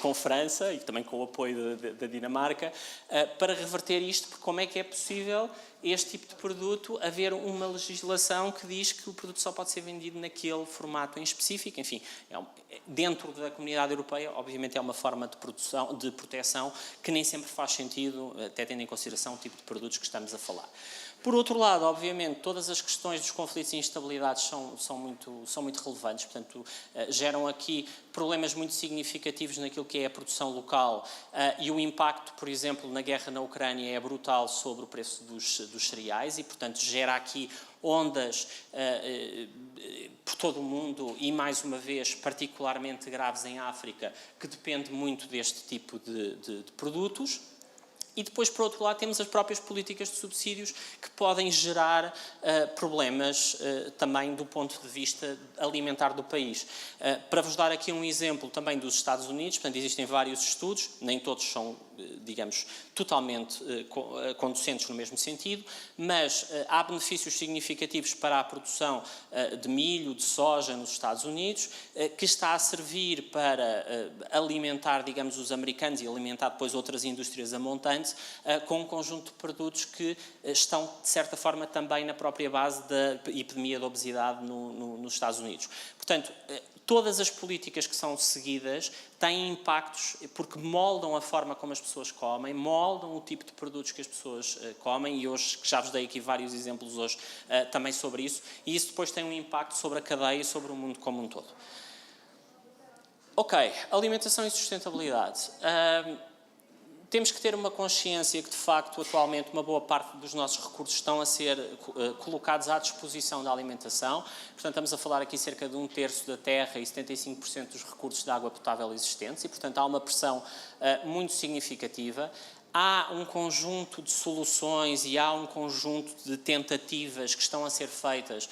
com França e também com o apoio da Dinamarca para reverter isto, porque como é que é possível este tipo de produto haver uma legislação que diz que o produto só pode ser vendido naquele formato em específico. Enfim, dentro da comunidade europeia, obviamente é uma forma de proteção que nem sempre faz sentido, até tendo em consideração o tipo de produtos que estamos a falar. Por outro lado, obviamente, todas as questões dos conflitos e instabilidades são muito relevantes, portanto, geram aqui problemas muito significativos naquilo que é a produção local e o impacto, por exemplo, na guerra na Ucrânia é brutal sobre o preço dos cereais e, portanto, gera aqui ondas por todo o mundo e, mais uma vez, particularmente graves em África, que depende muito deste tipo de produtos. E depois, por outro lado, temos as próprias políticas de subsídios que podem gerar problemas também do ponto de vista alimentar do país. Para vos dar aqui um exemplo também dos Estados Unidos, portanto, existem vários estudos, nem todos são, digamos, totalmente conducentes no mesmo sentido, mas há benefícios significativos para a produção de milho, de soja nos Estados Unidos, que está a servir para alimentar, digamos, os americanos e alimentar depois outras indústrias a montante, com um conjunto de produtos que estão, de certa forma, também na própria base da epidemia de obesidade nos Estados Unidos. Portanto, todas as políticas que são seguidas têm impactos porque moldam a forma como as pessoas comem, moldam o tipo de produtos que as pessoas comem, e hoje, que já vos dei aqui vários exemplos hoje também sobre isso, e isso depois tem um impacto sobre a cadeia e sobre o mundo como um todo. Ok, alimentação e sustentabilidade. Temos que ter uma consciência que, de facto, atualmente uma boa parte dos nossos recursos estão a ser colocados à disposição da alimentação. Portanto, estamos a falar aqui cerca de 1/3 da terra e 75% dos recursos de água potável existentes, e, portanto, há uma pressão muito significativa. Há um conjunto de soluções e há um conjunto de tentativas que estão a ser feitas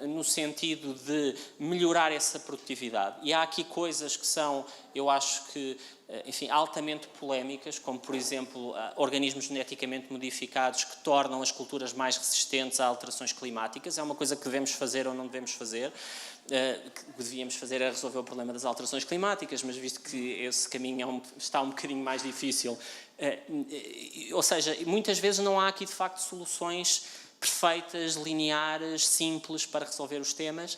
no sentido de melhorar essa produtividade. E há aqui coisas que são, eu acho que, enfim, altamente polémicas, como, por exemplo, organismos geneticamente modificados que tornam as culturas mais resistentes a alterações climáticas. É uma coisa que devemos fazer ou não devemos fazer. Que devíamos fazer é resolver o problema das alterações climáticas, mas visto que esse caminho está um bocadinho mais difícil, ou seja, muitas vezes não há aqui de facto soluções perfeitas, lineares, simples para resolver os temas,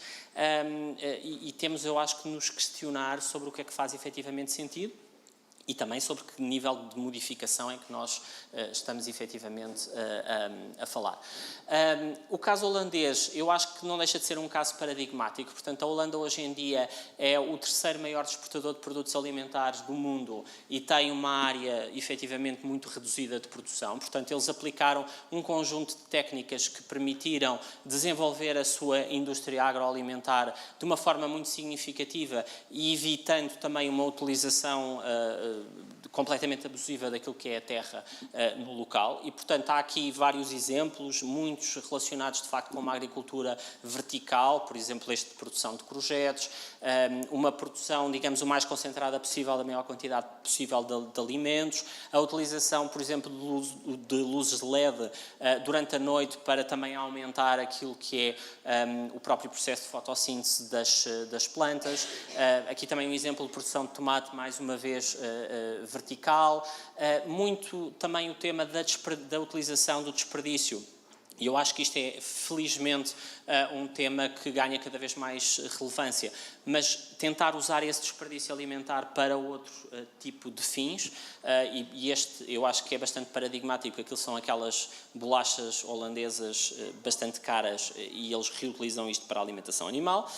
e temos, eu acho, que nos questionar sobre o que é que faz efetivamente sentido e também sobre que nível de modificação é que nós estamos efetivamente a falar. O caso holandês, eu acho que não deixa de ser um caso paradigmático. Portanto, a Holanda hoje em dia é o terceiro maior exportador de produtos alimentares do mundo e tem uma área efetivamente muito reduzida de produção. Portanto, eles aplicaram um conjunto de técnicas que permitiram desenvolver a sua indústria agroalimentar de uma forma muito significativa e evitando também uma utilização completamente abusiva daquilo que é a terra no local, e portanto há aqui vários exemplos, muitos relacionados de facto com uma agricultura vertical, por exemplo este de produção de courgettes, uma produção, digamos, o mais concentrada possível, da maior quantidade possível de alimentos, a utilização, por exemplo, de luzes LED durante a noite para também aumentar aquilo que é o próprio processo de fotossíntese das plantas. Aqui também um exemplo de produção de tomate, mais uma vez, vertical. Muito também o tema da utilização do desperdício. E eu acho que isto é, felizmente, um tema que ganha cada vez mais relevância. Mas tentar usar esse desperdício alimentar para outro tipo de fins, e este eu acho que é bastante paradigmático, aquilo são aquelas bolachas holandesas bastante caras e eles reutilizam isto para a alimentação animal.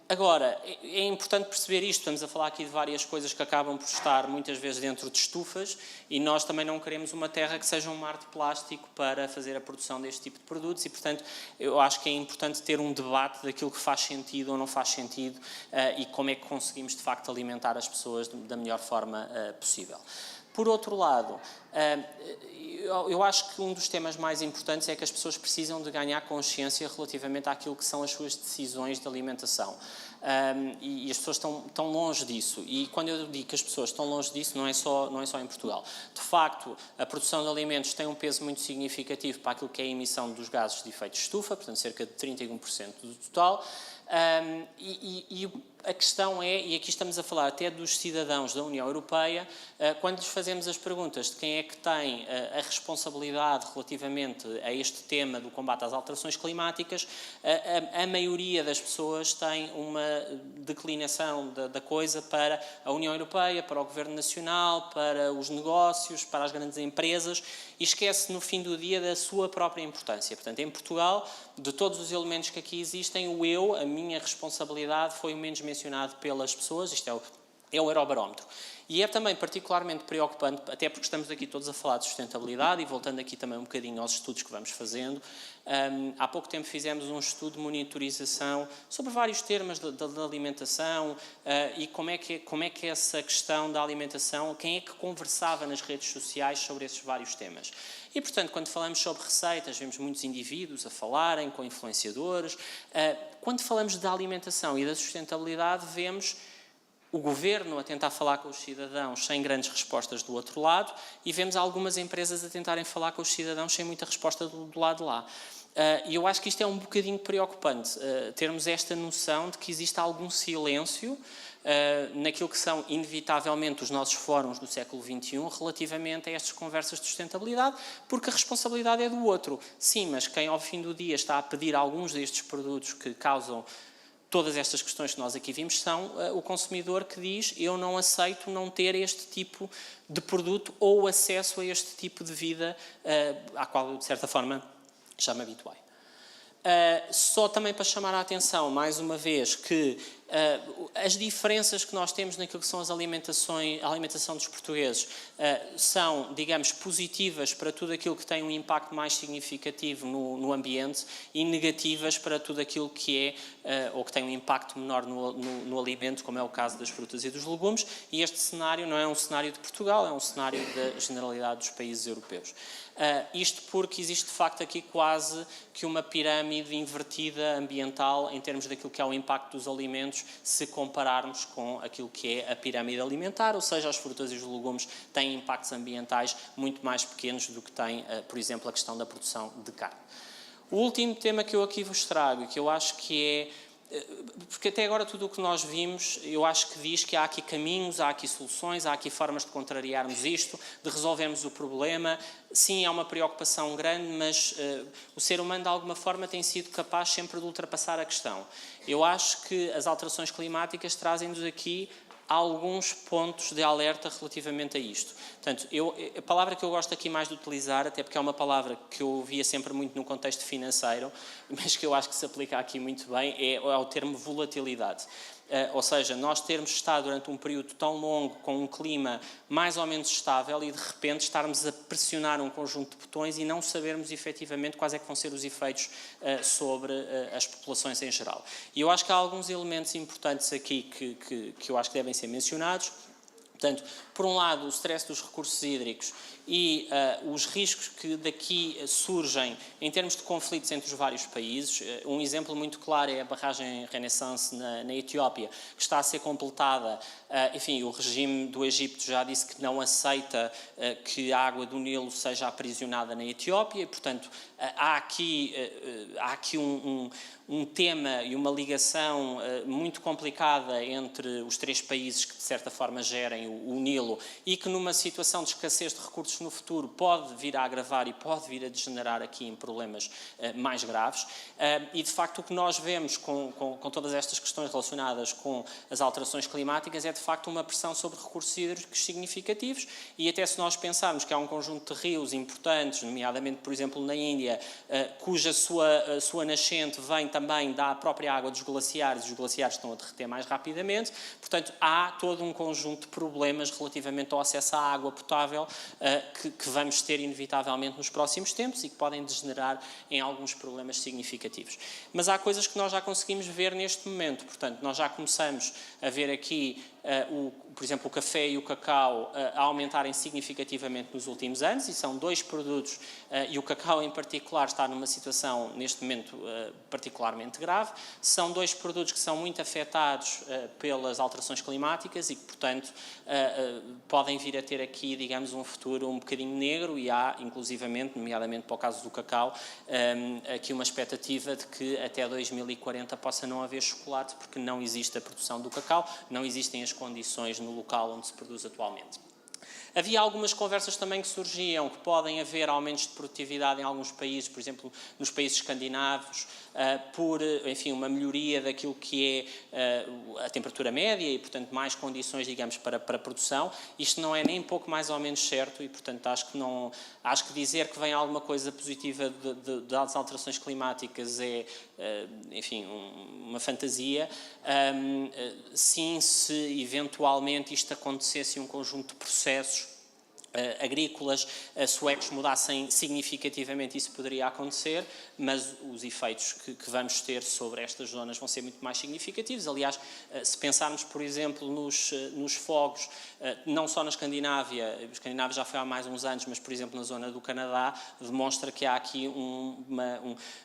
Agora, é importante perceber isto, estamos a falar aqui de várias coisas que acabam por estar muitas vezes dentro de estufas e nós também não queremos uma terra que seja um mar de plástico para fazer a produção deste tipo de produtos e, portanto, eu acho que é importante ter um debate daquilo que faz sentido ou não faz sentido e como é que conseguimos, de facto, alimentar as pessoas da melhor forma possível. Por outro lado, eu acho que um dos temas mais importantes é que as pessoas precisam de ganhar consciência relativamente àquilo que são as suas decisões de alimentação. E as pessoas estão longe disso. E quando eu digo que as pessoas estão longe disso, não é só em Portugal. De facto, a produção de alimentos tem um peso muito significativo para aquilo que é a emissão dos gases de efeito de estufa, portanto, cerca de 31% do total. E a questão é, e aqui estamos a falar até dos cidadãos da União Europeia, quando lhes fazemos as perguntas de quem é que tem a responsabilidade relativamente a este tema do combate às alterações climáticas, a maioria das pessoas tem uma declinação da coisa para a União Europeia, para o Governo Nacional, para os negócios, para as grandes empresas, e esquece no fim do dia da sua própria importância. Portanto, em Portugal, de todos os elementos que aqui existem, a minha responsabilidade foi o menos mencionado pelas pessoas, isto é o Eurobarómetro. E é também particularmente preocupante, até porque estamos aqui todos a falar de sustentabilidade e voltando aqui também um bocadinho aos estudos que vamos fazendo. Há pouco tempo fizemos um estudo de monitorização sobre vários temas da alimentação e como é que essa questão da alimentação, quem é que conversava nas redes sociais sobre esses vários temas. E, portanto, quando falamos sobre receitas, vemos muitos indivíduos a falarem com influenciadores. Quando falamos da alimentação e da sustentabilidade, vemos o governo a tentar falar com os cidadãos sem grandes respostas do outro lado e vemos algumas empresas a tentarem falar com os cidadãos sem muita resposta do lado de lá. E eu acho que isto é um bocadinho preocupante, termos esta noção de que existe algum silêncio naquilo que são, inevitavelmente, os nossos fóruns do século XXI relativamente a estas conversas de sustentabilidade, porque a responsabilidade é do outro. Sim, mas quem ao fim do dia está a pedir alguns destes produtos que causam todas estas questões que nós aqui vimos são o consumidor que diz: eu não aceito não ter este tipo de produto ou acesso a este tipo de vida à qual eu, de certa forma, já me habituei. Só também para chamar a atenção, mais uma vez, que as diferenças que nós temos naquilo que são a alimentação dos portugueses são, digamos, positivas para tudo aquilo que tem um impacto mais significativo no ambiente e negativas para tudo aquilo que é, ou que tem um impacto menor no alimento, como é o caso das frutas e dos legumes, e este cenário não é um cenário de Portugal, é um cenário da generalidade dos países europeus. Isto porque existe, de facto, aqui quase que uma pirâmide invertida ambiental em termos daquilo que é o impacto dos alimentos, se compararmos com aquilo que é a pirâmide alimentar, ou seja, as frutas e os legumes têm impactos ambientais muito mais pequenos do que tem, por exemplo, a questão da produção de carne. O último tema que eu aqui vos trago, que eu acho que é... Porque até agora tudo o que nós vimos, eu acho que diz que há aqui caminhos, há aqui soluções, há aqui formas de contrariarmos isto, de resolvermos o problema. Sim, é uma preocupação grande, mas o ser humano de alguma forma tem sido capaz sempre de ultrapassar a questão. Eu acho que as alterações climáticas trazem-nos aqui alguns pontos de alerta relativamente a isto. Portanto, a palavra que eu gosto aqui mais de utilizar, até porque é uma palavra que eu via sempre muito no contexto financeiro, mas que eu acho que se aplica aqui muito bem, é o termo volatilidade. Ou seja, nós termos estado durante um período tão longo com um clima mais ou menos estável e de repente estarmos a pressionar um conjunto de botões e não sabermos efetivamente quais é que vão ser os efeitos sobre as populações em geral. E eu acho que há alguns elementos importantes aqui que eu acho que devem ser mencionados. Portanto, por um lado, o stress dos recursos hídricos e os riscos que daqui surgem em termos de conflitos entre os vários países. Um exemplo muito claro é a barragem Renaissance na Etiópia, que está a ser completada. Enfim, o regime do Egito já disse que não aceita que a água do Nilo seja aprisionada na Etiópia e, portanto, há aqui um tema e uma ligação muito complicada entre os três países que, de certa forma, gerem o Nilo e que, numa situação de escassez de recursos no futuro, pode vir a agravar e pode vir a degenerar aqui em problemas mais graves. E, de facto, o que nós vemos com todas estas questões relacionadas com as alterações climáticas é, de facto, uma pressão sobre recursos hídricos significativos e até se nós pensarmos que há um conjunto de rios importantes, nomeadamente, por exemplo, na Índia, cuja sua nascente vem também da própria água dos glaciares, e os glaciares estão a derreter mais rapidamente, portanto, há todo um conjunto de problemas relativamente ao acesso à água potável que vamos ter inevitavelmente nos próximos tempos e que podem degenerar em alguns problemas significativos. Mas há coisas que nós já conseguimos ver neste momento, portanto, nós já começamos a ver aqui, por exemplo, o café e o cacau a aumentarem significativamente nos últimos anos, e são dois produtos, e o cacau em particular está numa situação, neste momento, particularmente grave. São dois produtos que são muito afetados pelas alterações climáticas e que, portanto, podem vir a ter aqui, digamos, um futuro um bocadinho negro e há, inclusivamente, nomeadamente para o caso do cacau, aqui uma expectativa de que até 2040 possa não haver chocolate porque não existe a produção do cacau, não existem as condições no local onde se produz atualmente. Havia algumas conversas também que surgiam, que podem haver aumentos de produtividade em alguns países, por exemplo, nos países escandinavos, por, enfim, uma melhoria daquilo que é a temperatura média e, portanto, mais condições, digamos, para a produção. Isto não é nem pouco mais ou menos certo e, portanto, acho que dizer que vem alguma coisa positiva das alterações climáticas é, enfim, uma fantasia. Sim, se eventualmente isto acontecesse em um conjunto de processos agrícolas suecos mudassem significativamente, isso poderia acontecer, mas os efeitos que vamos ter sobre estas zonas vão ser muito mais significativos. Aliás, se pensarmos, por exemplo, nos fogos, não só na Escandinávia, a Escandinávia já foi há mais uns anos, mas, por exemplo, na zona do Canadá, demonstra que há aqui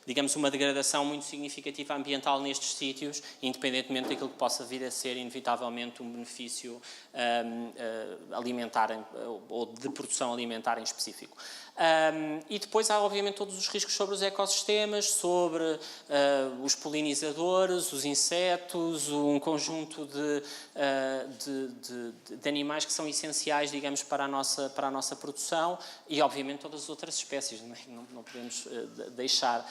digamos, uma degradação muito significativa ambiental nestes sítios, independentemente daquilo que possa vir a ser, inevitavelmente, um benefício alimentar ou de produção alimentar em específico. E depois há, obviamente, todos os riscos sobre os ecossistemas, sobre os polinizadores, os insetos, um conjunto de animais que são essenciais, digamos, para a nossa produção e, obviamente, todas as outras espécies. Não podemos deixar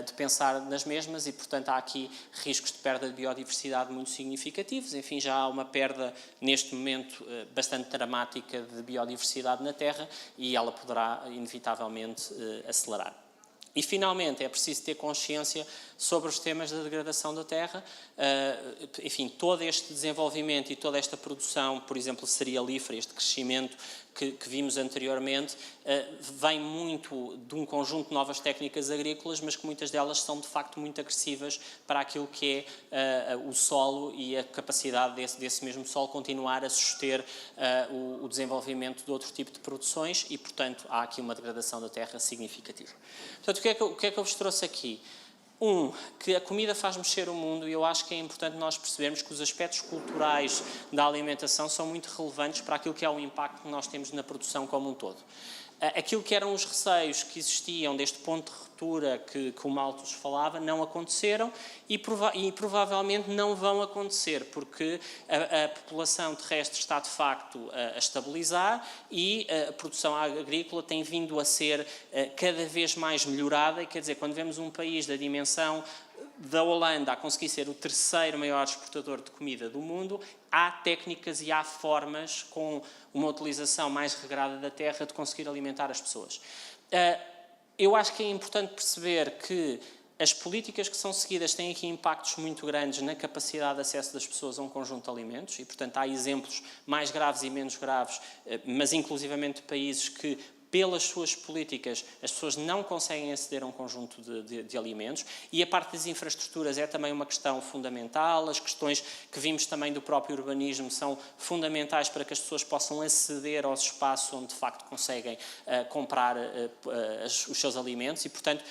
de pensar nas mesmas e, portanto, há aqui riscos de perda de biodiversidade muito significativos. Enfim, já há uma perda, neste momento, bastante dramática de biodiversidade na Terra e ela poderá, inevitavelmente, acelerar. E, finalmente, é preciso ter consciência sobre os temas da degradação da terra. Enfim, todo este desenvolvimento e toda esta produção, por exemplo, cerealífera, este crescimento que vimos anteriormente, vem muito de um conjunto de novas técnicas agrícolas, mas que muitas delas são, de facto, muito agressivas para aquilo que é o solo e a capacidade desse mesmo solo continuar a suster o desenvolvimento de outro tipo de produções e, portanto, há aqui uma degradação da terra significativa. Portanto, o que é que eu vos trouxe aqui? Que a comida faz mexer o mundo e eu acho que é importante nós percebermos que os aspectos culturais da alimentação são muito relevantes para aquilo que é o impacto que nós temos na produção como um todo. Aquilo que eram os receios que existiam deste ponto de ruptura que o Malthus falava não aconteceram e provavelmente não vão acontecer porque a população terrestre está de facto a estabilizar e a produção agrícola tem vindo a ser cada vez mais melhorada e quer dizer, quando vemos um país da dimensão da Holanda a conseguir ser o terceiro maior exportador de comida do mundo, há técnicas e há formas, com uma utilização mais regrada da terra, de conseguir alimentar as pessoas. Eu acho que é importante perceber que as políticas que são seguidas têm aqui impactos muito grandes na capacidade de acesso das pessoas a um conjunto de alimentos e, portanto, há exemplos mais graves e menos graves, mas inclusivamente de países que, pelas suas políticas, as pessoas não conseguem aceder a um conjunto de alimentos e a parte das infraestruturas é também uma questão fundamental. As questões que vimos também do próprio urbanismo são fundamentais para que as pessoas possam aceder aos espaços onde de facto conseguem comprar os seus alimentos e, portanto,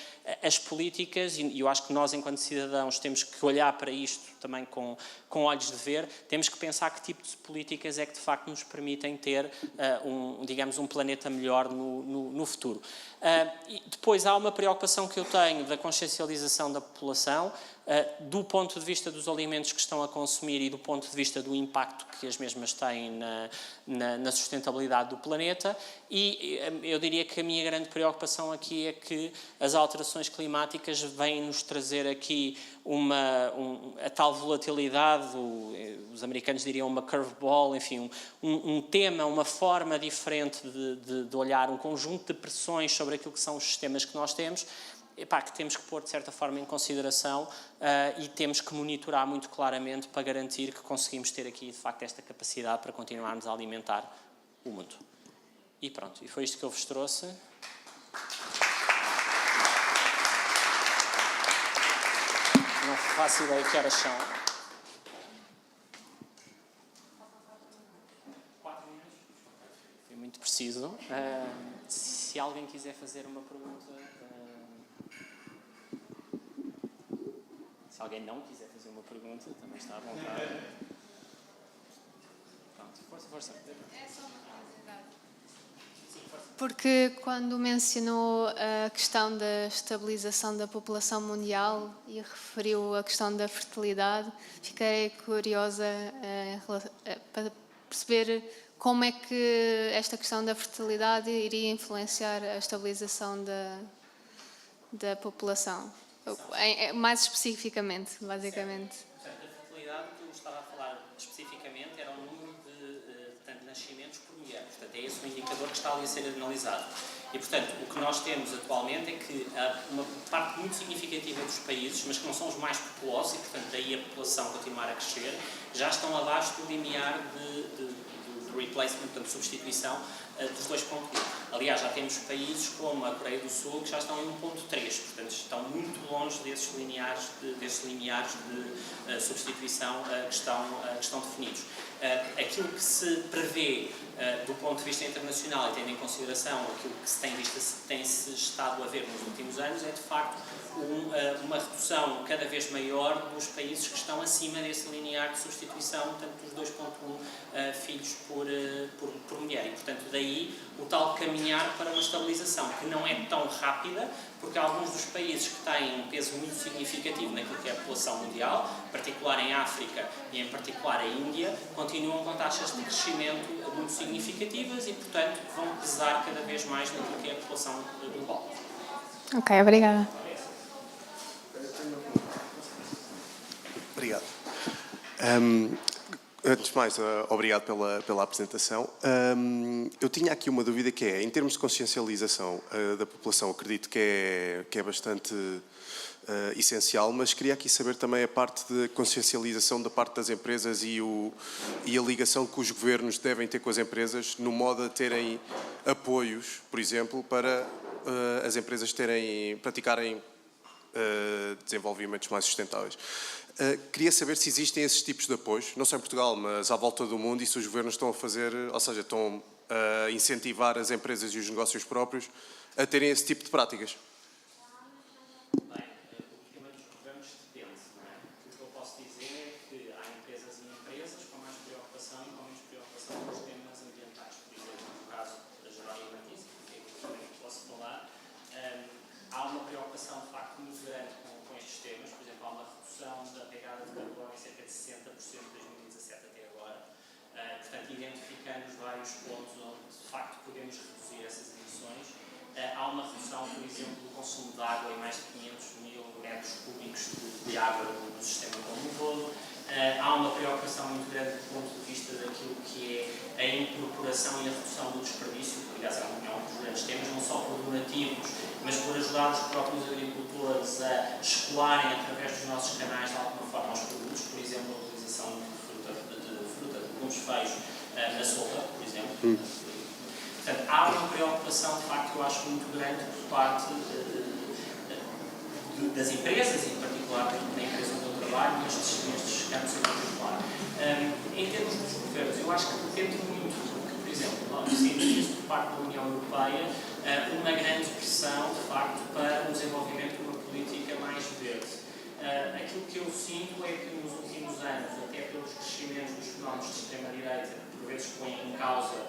as políticas, e eu acho que nós enquanto cidadãos temos que olhar para isto também com olhos de ver, temos que pensar que tipo de políticas é que de facto nos permitem ter digamos, um planeta melhor no futuro. E depois há uma preocupação que eu tenho da consciencialização da população, do ponto de vista dos alimentos que estão a consumir e do ponto de vista do impacto que as mesmas têm na sustentabilidade do planeta e eu diria que a minha grande preocupação aqui é que as alterações climáticas vêm-nos trazer aqui a tal volatilidade, os americanos diriam uma curveball, enfim, um tema, uma forma diferente de olhar, um conjunto de pressões sobre aquilo que são os sistemas que nós temos, que temos que pôr, de certa forma, em consideração e temos que monitorar muito claramente para garantir que conseguimos ter aqui, de facto, esta capacidade para continuarmos a alimentar o mundo. E pronto, e foi isto que eu vos trouxe. Não faço ideia que horas são. 4 minutos. Foi muito preciso. Se alguém quiser fazer uma pergunta... Se alguém não quiser fazer uma pergunta, também está à vontade. Pronto, força. É só uma curiosidade. Porque quando mencionou a questão da estabilização da população mundial e referiu a questão da fertilidade, fiquei curiosa para perceber como é que esta questão da fertilidade iria influenciar a estabilização da população. Mais especificamente, basicamente. Portanto, a fertilidade que eu estava a falar especificamente era o número de nascimentos por mulher. Portanto, é esse o indicador que está ali a ser analisado. E, portanto, o que nós temos atualmente é que uma parte muito significativa dos países, mas que não são os mais populosos, e, portanto, daí a população continuar a crescer, já estão abaixo do limiar de replacement, portanto, substituição dos 2.1. Aliás, já temos países como a Coreia do Sul que já estão em 1.3, portanto, estão muito longe desses limiares de substituição que estão definidos. Aquilo que se prevê do ponto de vista internacional e tendo em consideração aquilo que se tem-se estado a ver nos últimos anos é, de facto, uma redução cada vez maior dos países que estão acima desse limiar de substituição, portanto, dos 2.1 filhos por mulher. E, portanto, daí daí o tal caminhar para uma estabilização, que não é tão rápida, porque alguns dos países que têm um peso muito significativo naquilo que é a população mundial, em particular em África e em particular a Índia, continuam com taxas de crescimento muito significativas e, portanto, vão pesar cada vez mais naquilo que é a população global. Ok, obrigada. Obrigado. Antes de mais, obrigado pela apresentação. Eu tinha aqui uma dúvida que é, em termos de consciencialização da população, acredito que é bastante essencial, mas queria aqui saber também a parte de consciencialização da parte das empresas e a ligação que os governos devem ter com as empresas no modo de terem apoios, por exemplo, para as empresas praticarem desenvolvimentos mais sustentáveis. Queria saber se existem esses tipos de apoios, não só em Portugal, mas à volta do mundo, e se os governos estão a fazer, ou seja, estão a incentivar as empresas e os negócios próprios a terem esse tipo de práticas. Bem, o tema dos governos depende, não é? O que eu posso dizer é que há empresas e empresas com mais preocupação e com menos preocupação com os temas ambientais. Por exemplo, no caso da Jerónima Martins, que é o que também posso falar, há uma preocupação de facto muito grande com estes temas. Por exemplo, há uma redução da pegada de carbono em cerca de 60% de 2017 até agora. Portanto, identificando os vários pontos onde de facto podemos reduzir essas emissões. Há uma redução, por exemplo, do consumo de água em mais de 500 mil metros cúbicos de água no sistema como um todo. Há uma preocupação muito grande do ponto de vista daquilo que é a incorporação e a redução do desperdício, que aliás é um dos grandes temas, não só por donativos, mas por ajudar os próprios agricultores a escoarem através dos nossos canais de alguma forma os produtos, por exemplo, a utilização de fruta, de legumes feios na sopa, por exemplo. Portanto, há uma preocupação, de facto, eu acho muito grande por parte das empresas, e em particular da empresa onde eu trabalho, nestes campos em particular. Em termos dos governos, eu acho que depende muito, porque, por exemplo, nós sentimos por parte da União Europeia uma grande pressão, de facto, para o desenvolvimento de uma política mais verde. Aquilo que eu sinto é que nos últimos anos, até pelos crescimentos dos fenómenos de extrema-direita, por vezes põem em causa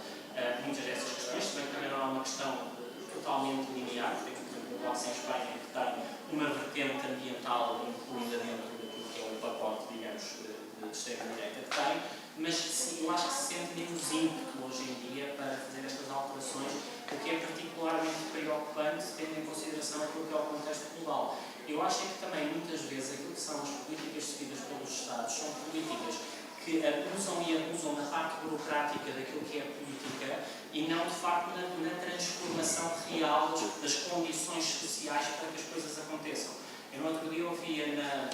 muitas dessas questões, se bem que também não é uma questão totalmente linear. Temos, por exemplo, o Vox em Espanha, que tem uma vertente ambiental incluída dentro daquilo que é o pacote, digamos, de extrema-direita que tem, mas sim, eu acho que se sente menos ímpeto hoje em dia para fazer estas alterações, o que é particularmente preocupante, tendo em consideração aquilo que é o contexto global. Eu acho que também, muitas vezes, aquilo que são as políticas seguidas pelos Estados são políticas que usam e abusam da parte burocrática daquilo que é a política e não, de facto, na transformação real das condições sociais para que as coisas aconteçam. Eu, no outro dia, ouvia na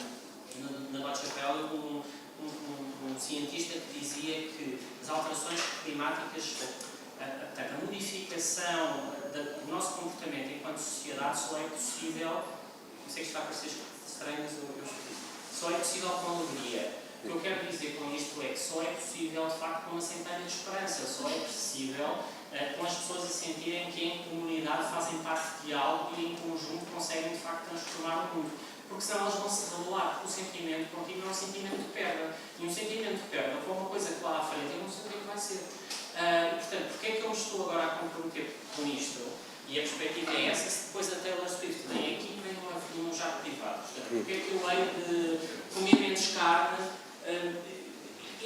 Deutsche Welle um cientista que dizia que as alterações climáticas, portanto, a modificação do nosso comportamento enquanto sociedade só é possível, não sei se está a parecer estranho, mas só é possível com alegria. O que eu quero dizer com isto é que só é possível, de facto, com uma centelha de esperança, só é possível com as pessoas a sentirem que em comunidade fazem parte de algo e em conjunto conseguem, de facto, transformar o mundo. Porque senão elas vão se revelar, porque o sentimento contínuo é um sentimento de perda. E um sentimento de perda, com uma coisa que lá à frente, eu não sei o que é que vai ser. Portanto, porque é que eu me estou agora a comprometer com isto? E a perspectiva é essa, se depois a Taylor Swift vem aqui e vem num jato privado. Portanto, porque é que eu leio de comer menos carne?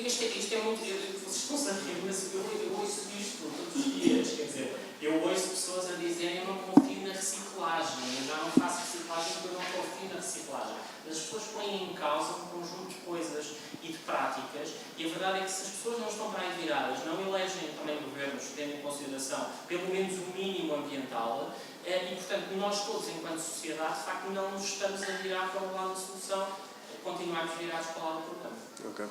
Isto é muito. Vocês estão-se a rir, mas eu ouço isto todos os dias. Quer dizer, eu ouço pessoas a dizerem eu não confio na reciclagem, eu já não faço reciclagem porque eu não confio na reciclagem. As pessoas põem em causa um conjunto de coisas e de práticas, e a verdade é que se as pessoas não estão para aí viradas, não elegem também governos tendo em consideração pelo menos o mínimo ambiental, e portanto nós todos, enquanto sociedade, de facto não nos estamos a virar para o lado da solução, continuarmos virados para o lado do problema. Ok.